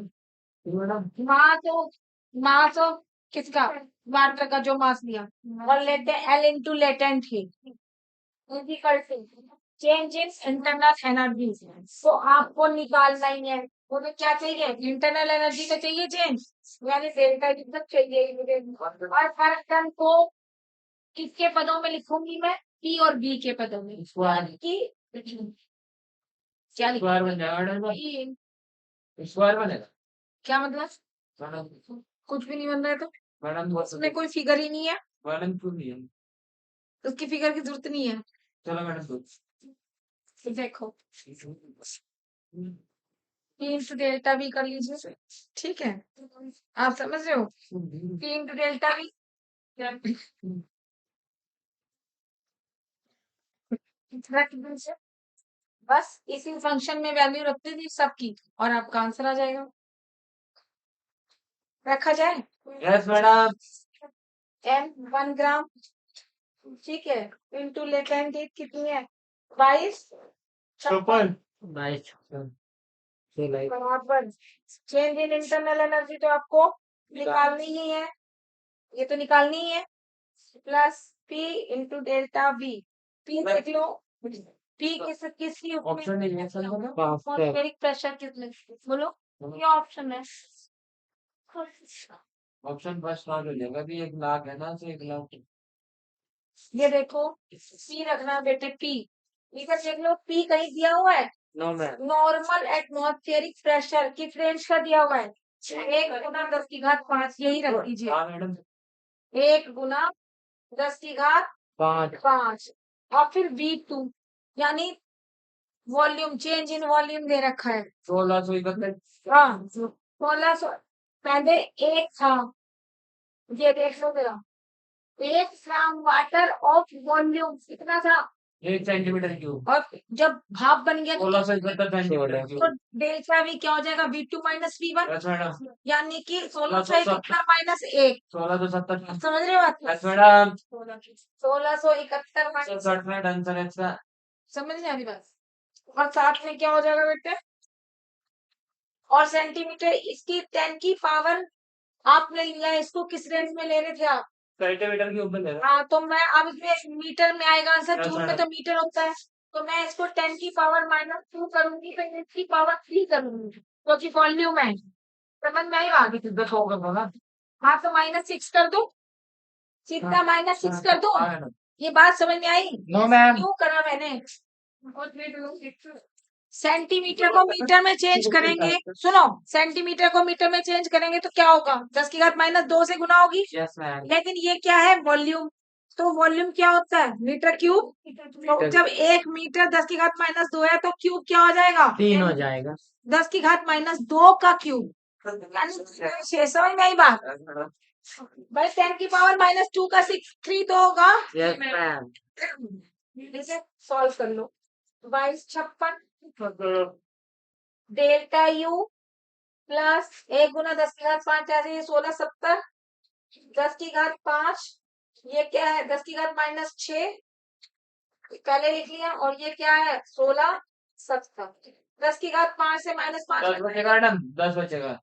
madam mass of किसका वाटर का जो मास लिया और लेते हैं L into latent heat equal to change in internal energy तो आपको निकालना ही है वो तो क्या चाहिए इंटरनल एनर्जी का चाहिए चेंज यानी डेल्टा कितना चाहिए इमीडिएट और हर टर्म को किसके पदों में लिखूंगी मैं पी और बी के पदों में स्क्वायर की क्या लिखूंगी स्क्वायर बन जाएगा मैडम P, स्क्वायर बनेगा क्या मतलब मैडम कुछ भी नहीं बन रहा है तो मैडम उसमें कोई फिगर ही नहीं है मैडम क्यों नहीं है उसकी फिगर की जरूरत नहीं है चलो मैडम तो देखो पी इंटू डेल्टा भी कर लीजिए ठीक है आप समझ रहे हो पी इंटू डेल्टा भी रख दीजिए बस इसी फंक्शन में वैल्यू रख दीजिए सबकी और आपका आंसर आ जाएगा रखा जाए यस मैडम एम 1 ग्राम ठीक है इंटू लेटेंट हीट कितनी है 22 छप्पन नाइस बराबर चेंज इन इंटरनल एनर्जी तो आपको निकालनी ही है ये तो निकालनी ही है plus P into delta V P देख लो पी किसकी ऑप्शन नहीं है सर एटमॉस्फेरिक प्रेशर किसमें बोलो ये ऑप्शन है ऑप्शन फर्स्ट ना हो जाएगा भी 1 लाख है ना तो 1 लाख ये देखो पी रखना बेटे पी इधर देख लो पी कहीं दिया हुआ है no ma'am normal atmospheric pressure किस रेंज का दिया हुआ है 1 × 10⁵ यही रख दीजिए हाँ मैडम 1 × 10⁵ 5 और फिर V2 यानी वॉल्यूम चेंज इन वॉल्यूम दे रखा है 1631 हाँ 1600 पहले एक था ये देख लो मेरा 1 ग्राम वाटर ऑफ वॉल्यूम कितना था 1 सेंटीमीटर क्यूब और जब भाप बन गया 1671 सेंटीमीटर तो क्यूब डेल्टा वी क्या हो जाएगा V2 minus V1 yes madam यानी कि 1671 माइनस 1 1670 समझ रहे हो बात यस मैडम 1671 माइनस 67 में आंसर है इसका समझ नहीं आ रही बात और साथ में क्या हो जाएगा बेटे और सेंटीमीटर इसकी 10 की पावर आपने लिया इसको किस रेंज में ले रहे थे आप सेंटीमीटर क्यूब में लेना हाँ तो मैं अब इसमें मीटर में आएगा आंसर Yes, जूल में madam. तो मीटर होता है तो मैं इसको 10 की पावर -2 करूंगी फिर इसकी पावर 3 करूंगी क्योंकि वॉल्यूम है समझ में आई बात कितना होगा ना हाँ तो -6 कर दो सीधा -6 कर दो हाँ मैडम ये बात समझ में आई नो मैम क्यों करा मैंने सेंटीमीटर को मीटर में चेंज करेंगे, सुनो, सेंटीमीटर को मीटर में चेंज करेंगे तो क्या होगा, 10⁻2 से गुना होगी। Yes ma'am. लेकिन ये क्या है, वॉल्यूम, तो वॉल्यूम क्या होता है, मीटर क्यूब। तो जब 1 मीटर 10⁻2 है तो क्यूब क्या हो जाएगा, 3 हो जाएगा। 10⁻2 का क्यूब, यानी समझ में आई बात। भाई 10⁻2 का 3 तो होगा। Yes ma'am. इसे सॉल्व कर लो। 2256 डेल्टा यू प्लस 1 गुना 10⁻5 ऐसे 1670 10⁻5, ये क्या है 10⁻6 पहले लिख लिया, और ये क्या है 1670 10⁻5 से -5 10 बचेगा मैडम, 10 बचेगा।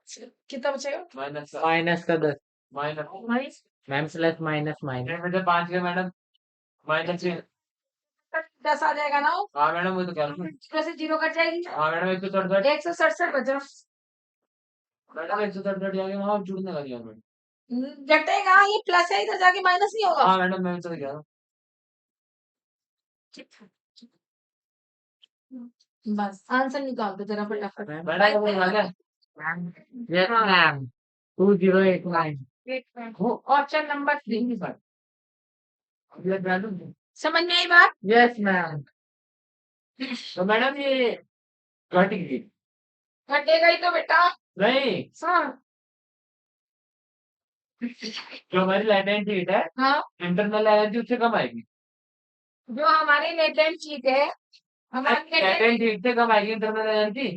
कितना बचेगा, माइनस का 10। Minus ma'am plus minus minus 5 के मैडम, माइनस 10 आ जाएगा ना, हाँ मैडम वो तो कह रहा हूँ। 0 से 0 कट जाएगी, हाँ मैडम 167 167 बचा। मैडम 167 जाके वहाँ जुड़ने लग गया मैडम। घटेगा, ये प्लस है, इधर जाके माइनस नहीं होगा। हाँ मैडम मैं तो कह रहा हूँ। बस आंसर निकाल दो जरा फटाफट। मैडम वो आ गया। Yes ma'am 2089। ऑप्शन नंबर 3 समझ में आई बात। Yes ma'am. तो मैडम ये घट गई घटेगा ही तो बेटा। नहीं, हाँ जो हमारी लाइन एंड शीट है हाँ, इंटरनल एनर्जी उससे कम आएगी। जो हमारी लेटेंट चीज है, हमारी लाइन लेटेंट, एंड शीट से कम आएगी इंटरनल एनर्जी।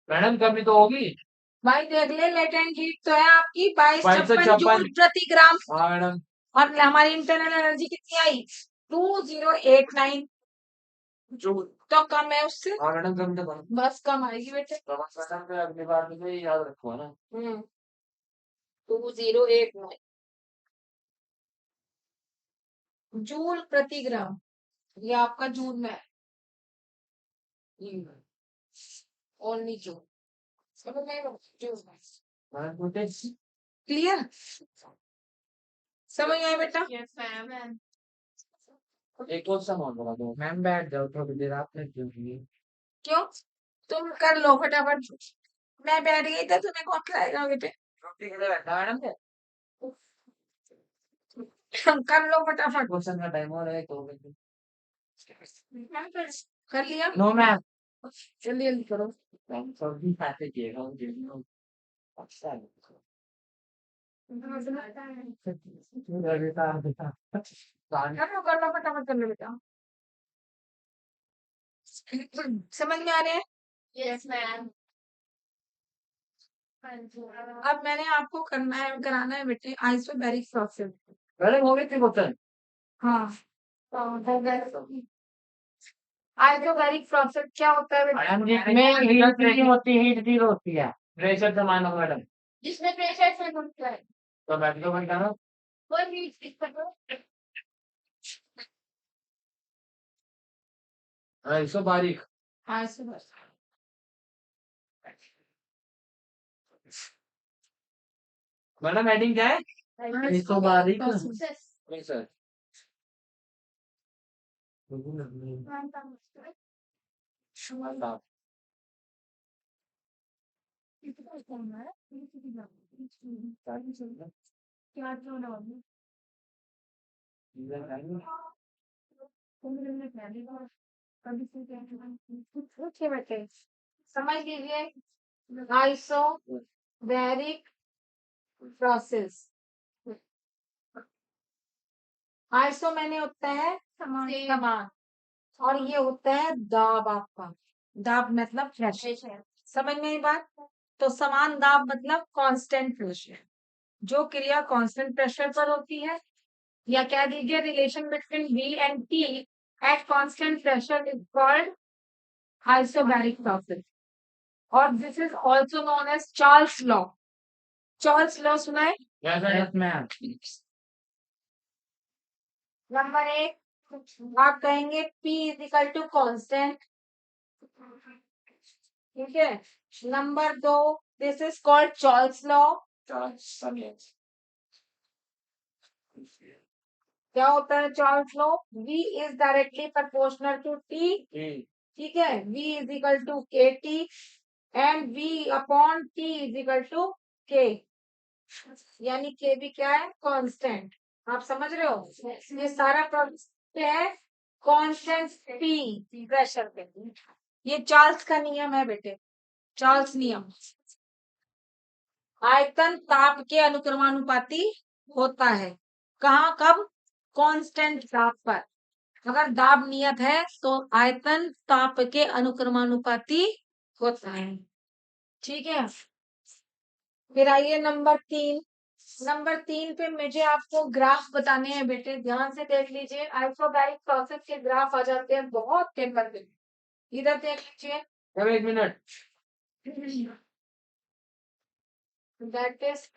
मैडम कमी तो होगी। भाई देख ले, लेटेंट हीट तो है आपकी 2256 2256 जूल प्रति ग्राम, हाँ मैडम। और हमारी इंटरनल एनर्जी कितनी आई 2089, जो तो कम है उससे, हाँ मैडम कम तो कम। बस कम आएगी बेटे। तो मैडम तो अगली बार में ये याद रखो ना। 2089 जूल प्रति ग्राम, ये आपका जूल में है, ओनली जूल, समझ में जूल में, मैडम पूछे क्लियर, समझ में आया बेटा। एक और सामान बता दो। मैम बैठ जाओ थोड़ी देर, आपने क्यों की? क्यों, तुम कर लो फटाफट, मैं बैठ गई तो तुम्हें कौन खिलाएगा बेटे, रोटी के लिए बैठा मैडम से कर लो फटाफट। क्वेश्चन का टाइम हो रहा है तो कर लिया, नो मैम। जल्दी जल्दी करो। सब्जी खाते किएगा मुझे अच्छा है। कर लो फटाफट कर लो बेटा, समझ में आ रहे हैं। Yes ma'am. अब मैंने आपको करना है, कराना है बेटे आइसोबैरिक प्रोसेस। पहले हो गई थी क्वेश्चन। हाँ आइसोबैरिक प्रोसेस क्या होता है बेटा, में हीट नहीं होती, हीट जीरो होती है। प्रेशर समान हो मैडम। जिसमें प्रेशर से घूमता है तो मैं तो बता रहा हूँ वो हीट इस पर ऐसो बारीक। आइसोबैरिक मैडम हेडिंग क्या है? ऐसो बारीक प्रोसेस। प्रेशर। पूछे बेटे, समझ लीजिए आइसोबैरिक प्रोसेस। आइसो मैंने होता है समान, और ये होता है दाब आपका, दाब मतलब प्रेशर, समझ में आई बात। तो समान दाब मतलब कांस्टेंट प्रेशर, जो क्रिया कांस्टेंट प्रेशर पर होती है, या कह दीजिए relation between V and T at constant pressure is called isobaric process, और this is also known as Charles law. Charles law सुना है। Yes ma'am. नंबर 1 आप कहेंगे P is equal to constant, ठीक है। Number 2 this is called Charles law. क्या होता है Charles law, V is directly proportional to T, ठीक है, v is equal to K T and v upon t is equal to k, यानी के भी क्या है, कांस्टेंट। आप समझ रहे हो, ये सारा प्रोसेस है कांस्टेंट p प्रेशर पे। ये चार्ल्स का नियम है बेटे, चार्ल्स नियम। आयतन ताप के अनुक्रमानुपाती होता है, कहाँ, कब, कांस्टेंट दाब पर। अगर दाब नियत है तो आयतन ताप के अनुक्रमानुपाती होता है, ठीक है। फिर आइए नंबर 3। नंबर 3 पे मुझे आपको ग्राफ बताने हैं बेटे, ध्यान से देख लीजिए। आइसोबैरिक प्रोसेस के ग्राफ आ जाते हैं बहुत पेपर पे, इधर देख लीजिए। अब 1 minute. That is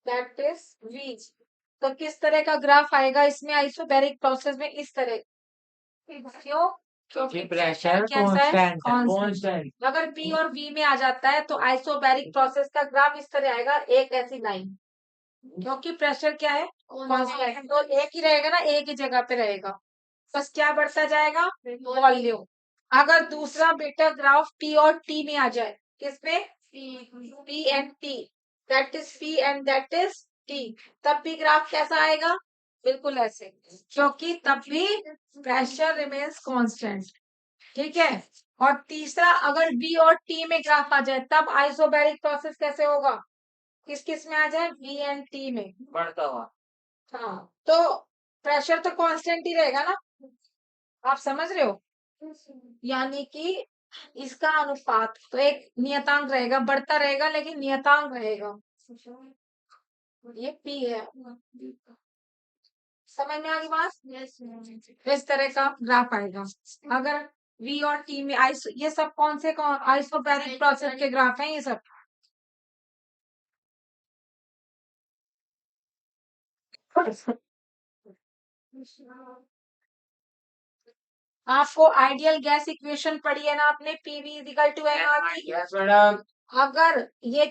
that is v। तो किस तरह का ग्राफ आएगा इसमें आइसोबैरिक प्रोसेस में, इस तरह। क्यों? क्योंकि प्रेशर कैसा है, कांस्टेंट कांस्टेंट। अगर p और v में आ जाता है तो आइसोबैरिक प्रोसेस का ग्राफ इस तरह आएगा, एक ऐसी लाइन। क्योंकि प्रेशर क्या है, कांस्टेंट, तो एक ही रहेगा ना, एक ही जगह पे रहेगा। बस क्या बढ़ता जाएगा, वॉल्यूम। अगर दूसरा बेटा ग्राफ p और t में आ जाए, किसमें, p and t, that is p and that is t, तब भी ग्राफ कैसा आएगा, बिल्कुल ऐसे, क्योंकि तब भी प्रेशर रिमेन्स कांस्टेंट, ठीक है। और तीसरा, अगर b और t में ग्राफ आ जाए तब आइसोबैरिक प्रोसेस कैसे होगा, किस किस में आ जाए, b एंड t में बढ़ता हुआ। हाँ, तो प्रेशर तो कांस्टेंट ही रहेगा ना, आप समझ रहे हो, यानी कि इसका अनुपात तो एक नियतांक रहेगा, बढ़ता रहेगा लेकिन नियतांक रहेगा। ये p है, समझ में आ गई बात। इस तरह का ग्राफ आएगा अगर v और t में ये सब कौन से आइसोबैरिक प्रोसेस के ग्राफ हैं ये सब। आपको आइडियल गैस इक्वेशन पढ़ी है ना आपने, पीवी इक्वल टू एनआर की। Yes madam. अगर ये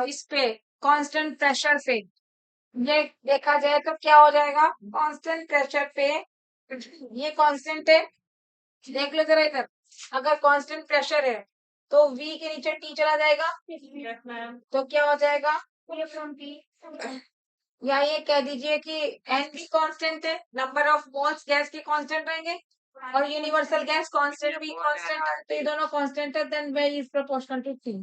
इस पे कांस्टेंट प्रेशर पे ये देखा जाए तो क्या हो जाएगा, कांस्टेंट प्रेशर पे ये कांस्टेंट है, देख लो जरा इधर। अगर कांस्टेंट प्रेशर है तो v के नीचे t चला जाएगा, तो क्या हो जाएगा, या ये कह दीजिए कि n भी कांस्टेंट है, नंबर ऑफ मोल्स गैस के कांस्टेंट रहेंगे, और यूनिवर्सल गैस कांस्टेंट भी कांस्टेंट है, तो ये दोनों कांस्टेंट है, then v is proportional to t।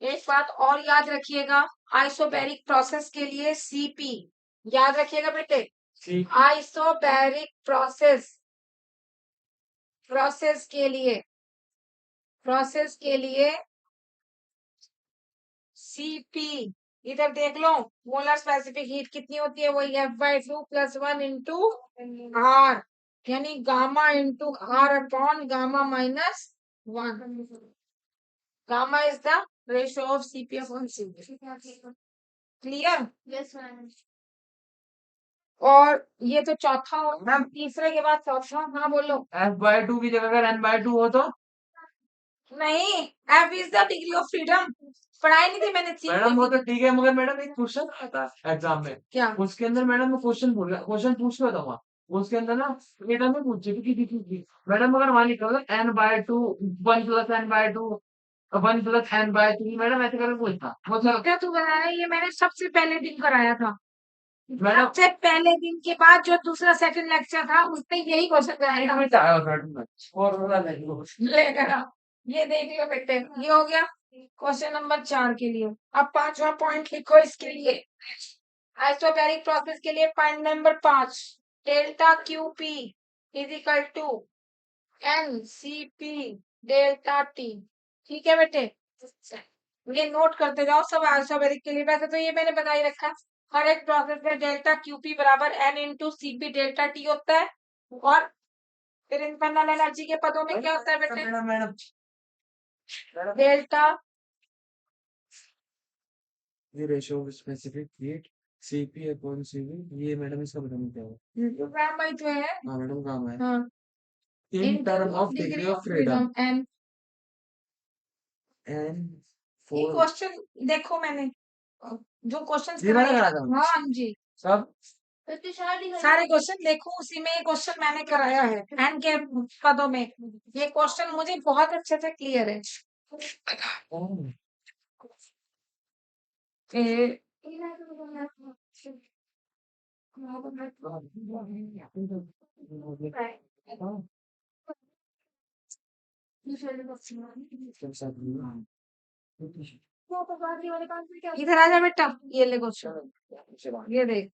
एक बात और याद रखिएगा, आइसोबैरिक प्रोसेस के लिए सीपी याद रखिएगा बेटे। आइसोबैरिक प्रोसेस के लिए सीपी, इधर देख लो, मोलर स्पेसिफिक हीट कितनी होती है, वही F/2 + 1 इंटू आर, यानी gamma into R upon gamma -1। Gamma is the ratio of CP upon CP, clear. Yes ma'am. और ये तो चौथा हो, मैम तीसरे के बाद चौथा, हाँ बोलो। F/2 की जगह अगर N/2 हो तो नहीं, F is the degree of freedom, पढ़ाई नहीं थी मैंने। मैडम वो तो ठीक है, मगर मैडम एक क्वेश्चन आता है एग्जाम में, क्या, उसके अंदर मैडम मैं क्वेश्चन पूछ के बताऊंगा। उसके अंदर ना बेटा में पूछे कि मैडम अगर मान लीजिए N/2 1 + N/2 1 + N/3 मैडम ऐसे करके पूछता वो सब। क्या तू बनाया, ये मैंने सबसे पहले दिन कराया था, मैडम सबसे पहले दिन के बाद जो दूसरा सेकंड लेक्चर था उसमें यही क्वेश्चन कराया था। और वाला नहीं लेकर आओ, ये देख लो बेटे, ये हो गया क्वेश्चन नंबर 4 के लिए। अब पांचवा पॉइंट लिखो इसके लिए, आइसोबैरिक प्रोसेस के लिए point number 5, delta Q P is equal to N C P delta T, ठीक है बेटे। ये नोट करते जाओ सब आइसोबैरिक के लिए, वैसे तो ये मैंने बता ही रखा है, हर एक प्रोसेस में डेल्टा क्यूपी बराबर N into C P delta T होता है। और फिर इंटरनल एनर्जी के पदों में क्या होता है बेटे, मैडम मैडम डेल्टा ये ratio of specific heat CP upon CV, ये मैडम इसका बताना क्या है। ग्राम जो है, हाँ मैडम काम है हाँ, in term of degree of freedom. N N ये 4 क्वेश्चन देखो मैंने जो क्वेश्चन ये मैंने कराए करा था हाँ जी सब तो शादी सारे क्वेश्चन देखो उसी में ये क्वेश्चन मैंने कराया है एन के पदों में ये क्वेश्चन मुझे बहुत अच्छे से क्लियर है ए, इधर आ जा बेटा ये ले क्वेश्चन ये देख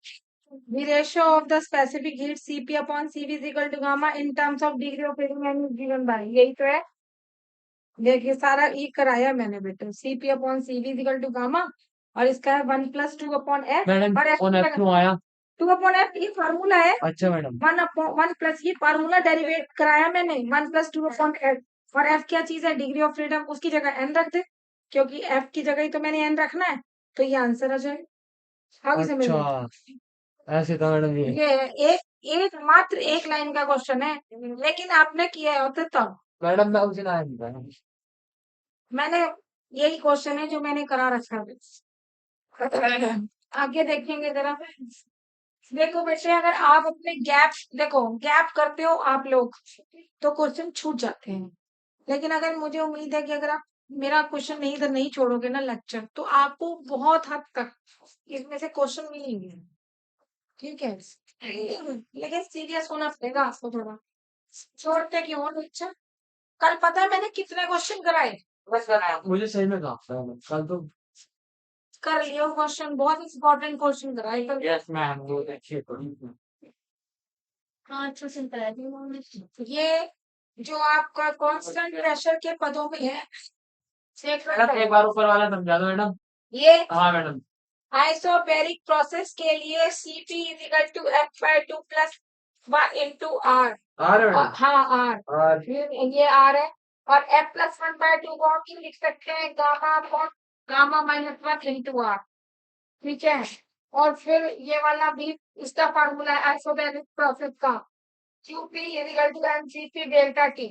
The ratio of the specific heat Cp upon Cv is equal to gamma in terms of degree of freedom and is given by यही तो है देखिए सारा ये कराया मैंने बेटा Cp upon Cv is equal to gamma और इसका है 1 plus 2 upon f मैडम और f ऑन एफ क्यों आया 2 upon f ये फार्मूला है अच्छा मैडम 1 प्लस ये फार्मूला डेरिवेट कराया मैंने 1 plus 2 upon f और f क्या चीज है डिग्री ऑफ फ्रीडम उसकी जगह n रख दे क्योंकि f की जगह ही तो मैंने n रखना है तो ये आंसर आ जाए आगे समझ में अच्छा ऐसे था मैडम ये ये एक मात्र एक लाइन का क्वेश्चन है लेकिन आपने किया है होते तब मैडम मैं उसे ना नहीं था मैंने यही क्वेश्चन है जो मैंने करा रखा है आगे देखेंगे जरा देखो बेटे अगर आप अपने गैप देखो गैप करते हो आप लोग तो क्वेश्चन छूट जाते हैं लेकिन अगर मुझे उम्मीद है कि अगर आप मेरा क्वेश्चन नहीं इधर नहीं छोड़ोगे ना लेक्चर तो आपको बहुत हद तक इसमें से क्वेश्चन मिलेंगे ठीक है लेकिन सीरियस होना पड़ेगा आपको थोड़ा छोड़ते क्यों हो लेक्चर कल पता है मैंने कितने क्वेश्चन कराए बस कराया मुझे सही में कहा कल तो कर लियो क्वेश्चन बहुत इंपॉर्टेंट क्वेश्चन कराए कल यस मैम वो देखिए पढ़ी हाँ अच्छा सुनता है ये जो आपका कांस्टेंट प्रेशर के पदों में है मैडम एक बार ऊपर वाला समझा दो मैडम ये हाँ मैडम आइसोबैरिक प्रोसेस के लिए Cp is equal to f by 2 plus 1 into R आ रहे मैडम हाँ R और फिर ये R है और f plus 1 by 2 को हम क्यों लिख सकते हैं gamma upon gamma minus 1 into R ठीक है और फिर ये वाला भी इसका फार्मूला है आइसोबैरिक प्रोसेस का QP is equal to mCp delta T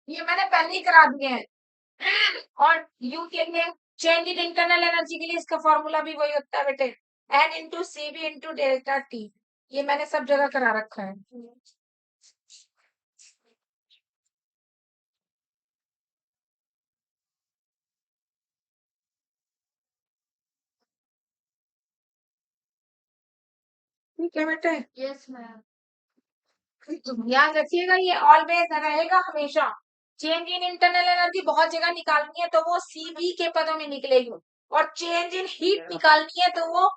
ये मैंने पहले ही करा दिए हैं और U के लिए चेंज इन इंटरनल एनर्जी के लिए इसका फॉर्मूला भी वही होता है बेटे N into Cv into delta T ये मैंने सब जगह करा रखा है ठीक है बेटे यस मैम याद रखिएगा ये ऑलवेज रहेगा हमेशा चेंज इन इंटरनल एनर्जी बहुत जगह निकालनी है तो वो Cv के पदों में निकलेगी और चेंज इन हीट निकालनी है तो वो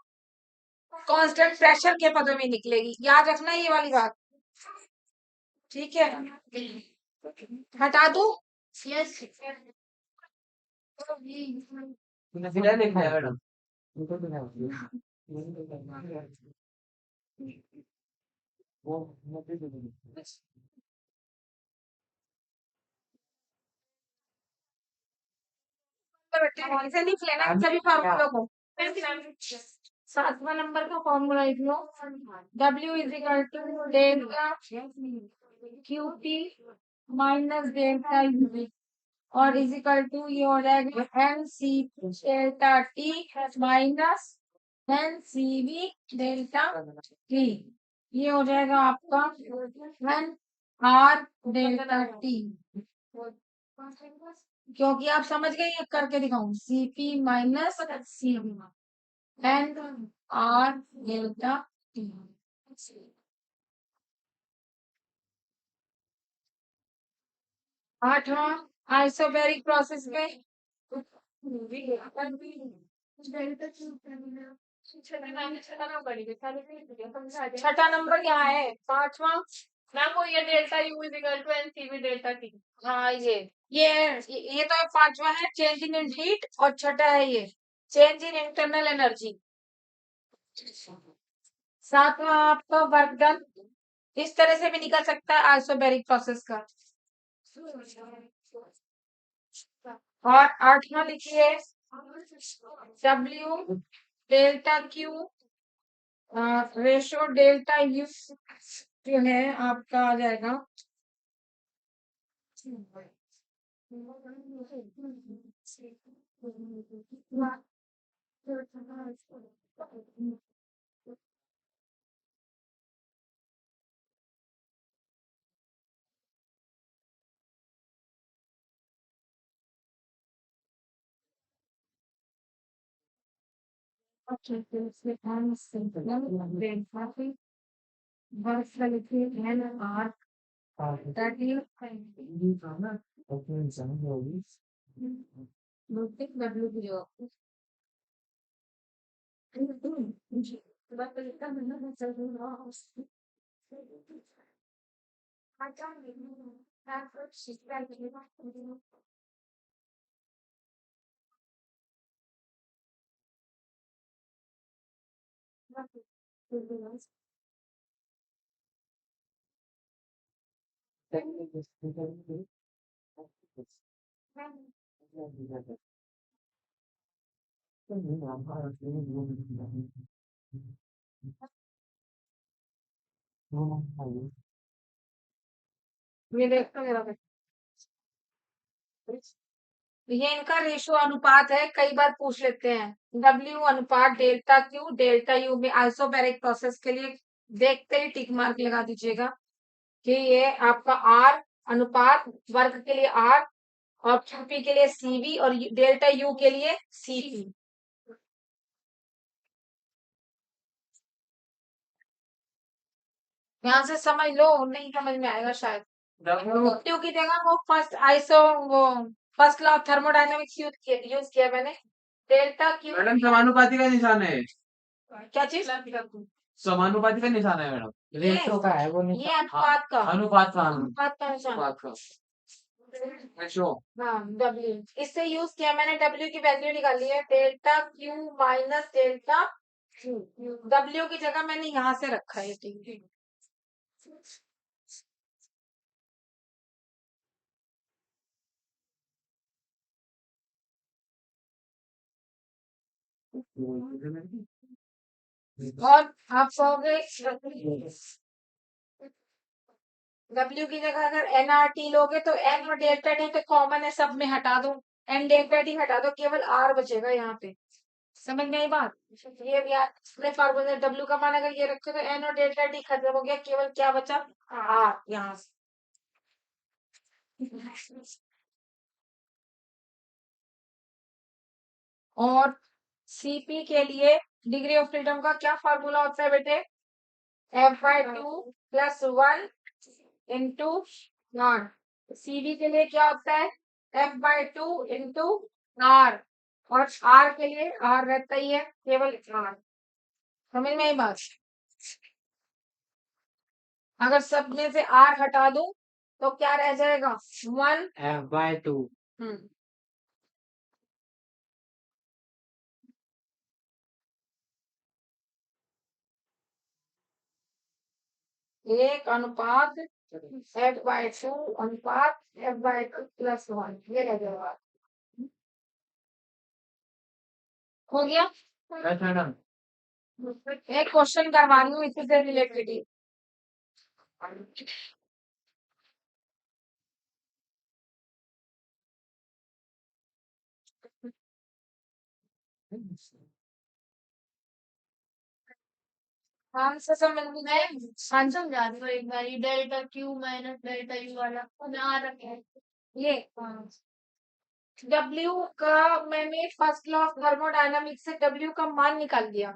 कांस्टेंट प्रेशर के पदों में निकलेगी याद रखना ये वाली बात ठीक है हटा दू यस तूने फिर लिखा है मैडम उनको तो वो इसे लिख लेना इन सभी फॉर्मूलों को 7वां नंबर का फॉर्मूला लिख लो W is equal to delta QT minus delta UV और इज इक्वल टू ये हो जाएगा MC delta T minus NCV delta T ये हो जाएगा आपका NR डेल्टा T क्योंकि आप समझ गए ये करके दिखाऊं Cp minus Cv and R delta T आठवां आइसोबैरिक प्रोसेस में छठा नंबर क्या है पांचवा मैम वो ये delta U is equal to N C V delta T हाँ ये तो पांचवा है चेंज इन हीट और छठा है ये चेंज इन इंटरनल एनर्जी सातवां आपका वर्क डन इस तरह से भी निकल सकता है आइसोबैरिक प्रोसेस का और आठवां लिखिए W delta Q ratio delta U जो है आपका आ जाएगा Okay, so I'm simple. Then happy. Works like an art that you look at W. But the I don't know. At first, she's like, ये देखो मेरा ये इनका रेशो अनुपात है, कई बार पूछ लेते हैं। W अनुपात डेल्टा यू में आइसोबैरिक प्रोसेस के लिए देखते ही टिक मार्क लगा दीजिएगा कि ये आपका R अनुपात वर्ग के लिए R और QP के लिए CV और डेल्टा U के लिए CP। ध्यान से समझ लो, नहीं समझ में आएगा शायद। W की जगह वो first law of thermodynamics use किया मैंने। डेल्टा क्यू मैडम समानुपाती का निशान है, क्या चीज? समानुपाती का निशान है मैडम, रेशो का है वो ये निशान। अनुपात का अनुपात का अनुपात का निशान। अनुपात का रेशो। हाँ W इससे यूज किया मैंने, W की वैल्यू निकाली है delta Q minus delta Q। W की जगह मैंने यहाँ से रखा है, ठीक है। और आप कहोगे W की जगह अगर NRT लोगे तो N और डेल्टा T तो कॉमन है, सब में हटा दो, N डेल्टा T हटा दो, केवल R बचेगा यहाँ पे। समझ में आई बात? ये भी अपने फार्मूले W का मान अगर ये रखे तो N और डेल्टा T खत्म हो गया, केवल क्या बचा? R यहाँ से। और CP के लिए डिग्री ऑफ फ्रीडम का क्या फार्मूला होता है बेटे? F/2 + 1 into not. CV के लिए क्या होता है? F/2 into R। और R के लिए R रहता ही है, केवल R। समझ में आई बात? अगर सब में से R हटा दूं तो क्या रह जाएगा? 1 F/2। एक अनुपात F/2 अनुपात F/2 + 1, ये रह जाएगा। हो गया? Yes madam. एक क्वेश्चन करवा रही हूँ इसी से रिलेटेड ही। ध्यान से समझ में मैं आए? हाँ जी। समझा दो एक बारी, delta Q minus delta U वाला बना रखे हैं। ये W का मैंने फर्स्ट लॉ ऑफ थर्मोडायनामिक्स से W का मान निकाल दिया,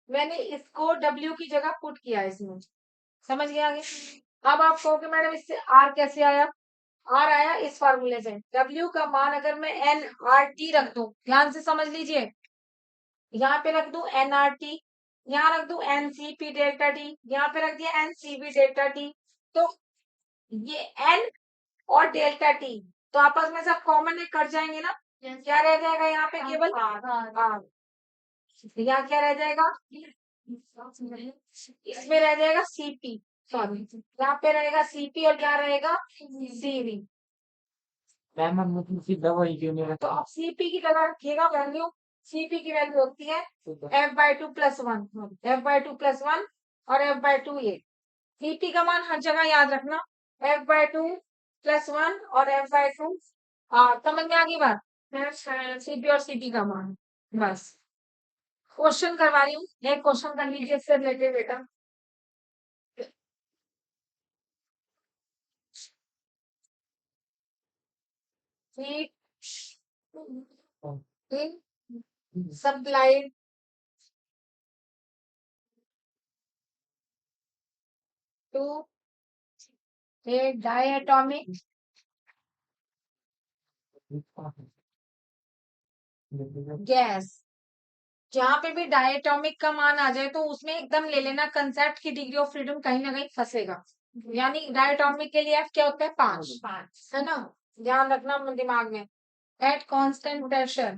मैंने इसको W की जगह पुट किया इसमें। समझ गया आगे? अब आप कहोगे मैडम इससे R कैसे आया? R आया इस फार्मूले से। W का मान अगर मैं NRT रख दूं, ध्यान से समझ लीजिए, यहाँ पे रख दूं NRT, यहाँ रख दूं NCP डेल्टा T, यहाँ पे रख दिया NCB डेल्टा T, तो ये N और डेल्टा T तो आपस में सब कॉमन है, कट जाएंगे ना। क्या रह जाएगा यहाँ पे? केवल R। यहाँ क्या रह जाएगा? इसमें रह जाएगा CP, सॉरी यहाँ पे रहेगा CP और क्या रहेगा? CV। मैम हम मुझे सीधा वही क्यों नहीं तो आप CP की जगह रखिएगा वैल्यू। CP की वैल्यू होती है F/2 + 1, F/2 + 1 और F/2 ये। CP का मान हर जगह याद रखना, F/2 + 1 और F/2 हाँ, समझ में आ गई बात? सीपी और सीपी का मान, बस। क्वेश्चन करवा रही हूँ, एक क्वेश्चन कर लीजिए इससे रिलेटेड बेटा। heat supplied to a diatomic gas. जहां पे भी डायटोमिक का मान आ जाए तो उसमें एकदम ले लेना कंसेप्ट की डिग्री ऑफ फ्रीडम कहीं ना कहीं फंसेगा। यानी डायटोमिक के लिए F क्या होता है? 5, है ना? ध्यान रखना दिमाग में। एट कांस्टेंट प्रेशर,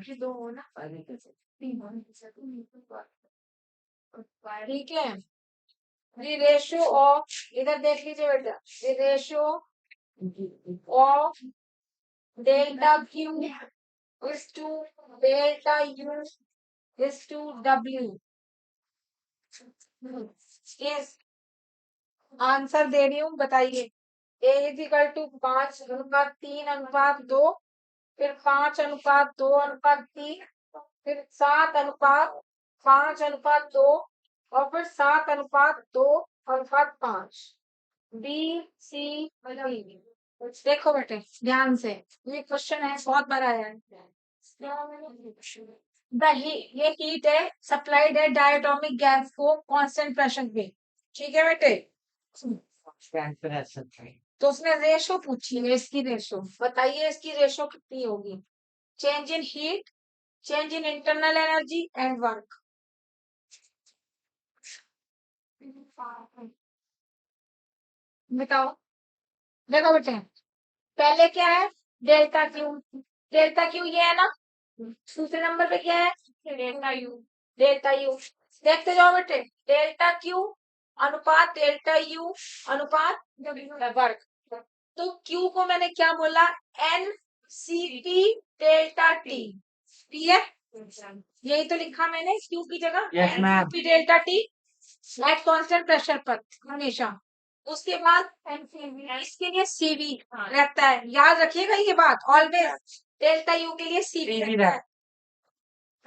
ठीक है। द रेशियो ऑफ, इधर देख लीजिए बेटा, the ratio of delta Q is to delta U is to W is, answer दे रही हूँ, बताइए। A इजिकल टू 5:3:2, फिर 5:2:3, फिर 7:5:2 और फिर 7:2:5। B C D। देखो बेटे ध्यान से, ये क्वेश्चन है, बहुत बड़ा है। ये हीट है, सप्लाइड है डायटोमिक गैस को कांस्टेंट प्रेशर पे, ठीक है बेटे। तो उसने रेशो पूछी है, इसकी रेशो बताइए, इसकी रेशो कितनी होगी? Change in heat, change in internal energy and work. बताओ। देखो बेटे, पहले क्या है? Delta Q. डेल्टा क्यू ये है ना। दूसरे नंबर पे क्या है? Delta U. डेल्टा यू देखते जाओ बेटे, डेल्टा क्यू अनुपात डेल्टा यू अनुपात वर्ग। तो क्यू को मैंने क्या बोला? N C P delta T, ठीक है? यही तो लिखा मैंने क्यू की जगह, Yes, ma'am. N delta T at constant pressure पर हमेशा। उसके बाद इसके लिए सीवी रहता है, याद रखिएगा ये बात ऑलवेज। डेल्टा यू के लिए सीवी रहता है,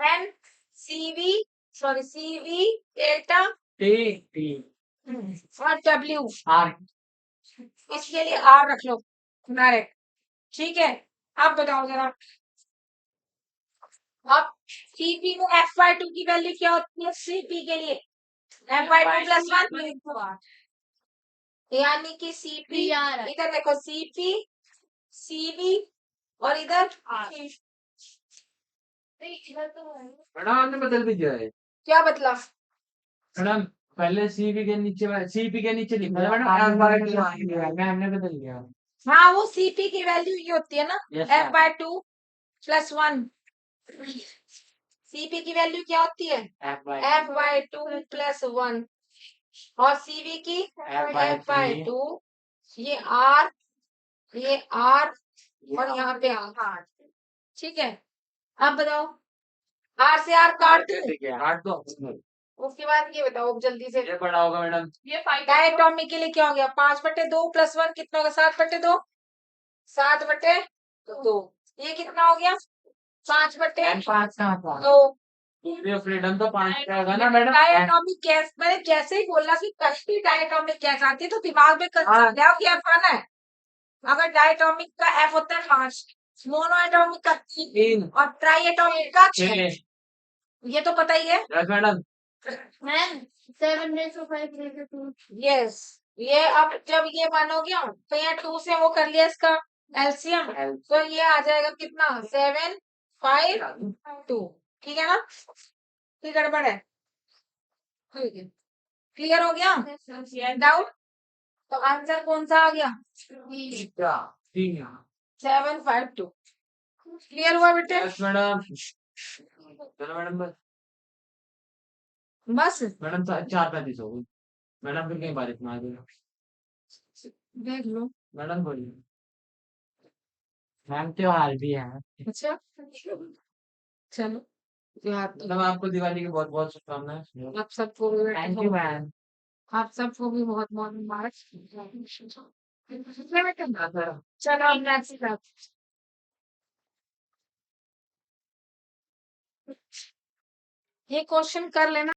N C V, sorry C V delta T और डब्ल्यू, आर। इसके लिए आर रख लो डायरेक्ट, ठीक है? अब बताओ जरा, अब सीपी को F/2 की वैल्यू क्या होती है? सीपी के लिए F/2+1, यानी कि सीपी, इधर देखो सीपी सीवी और इधर मैडम आपने बदल भी दिया है। क्या बदला? मैडम पहले सीपी के नीचे लिखा था मैडम, मैम ने बदल दिया। हाँ, वो सीपी की वैल्यू ये होती है ना, Yes, ma'am. F/2+1। सीपी की वैल्यू क्या होती है? F/2+1 और सीवी की F/2। ये आर, ये आर और यहाँ पे आर, ठीक है? अब बताओ, आर से आर काट दो। काट दो। उसके बाद ये बताओ जल्दी से, ये बड़ा होगा मैडम। ये डायटोमिक के लिए क्या हो गया? 5/2+1 कितना होगा? 7/2। 7/2। ये कितना हो गया? 5/2। फ्रीडम तो 5 का होगा ना मैडम। डायटोमिक गैस, मैंने जैसे ही बोला कि कहीं भी डायटोमिक गैस आती है तो दिमाग में जाओ कि F आना है। अगर डायटोमिक का F होता है 5, मोनो एटोमिक का 3 और ट्राई एटोमिक का 6, ये तो पता ही है। Yes madam. 7/5 यस, ये अब जब ये 1 हो गया तो यहाँ 2 से वो कर लिया इसका एलसीएम, तो ये आ जाएगा कितना? 7/5 ठीक है ना? कोई गड़बड़ है? ठीक है, क्लियर हो गया? डाउट? तो आंसर कौन सा आ गया? 7/5 क्लियर हुआ बेटे? Yes madam. चलो मैडम बस मैडम 4:35 हो गई मैडम, फिर कहीं बारिश में आ गई। देख लो। मैडम बोलिए। मैम त्योहार भी है। अच्छा चलो, मैडम आपको दिवाली की बहुत बहुत शुभकामनाएं। आप सबको थैंक यू मैम। आप सबको भी बहुत बहुत मुबारक। चलो अब नेक्स्ट ये क्वेश्चन कर लेना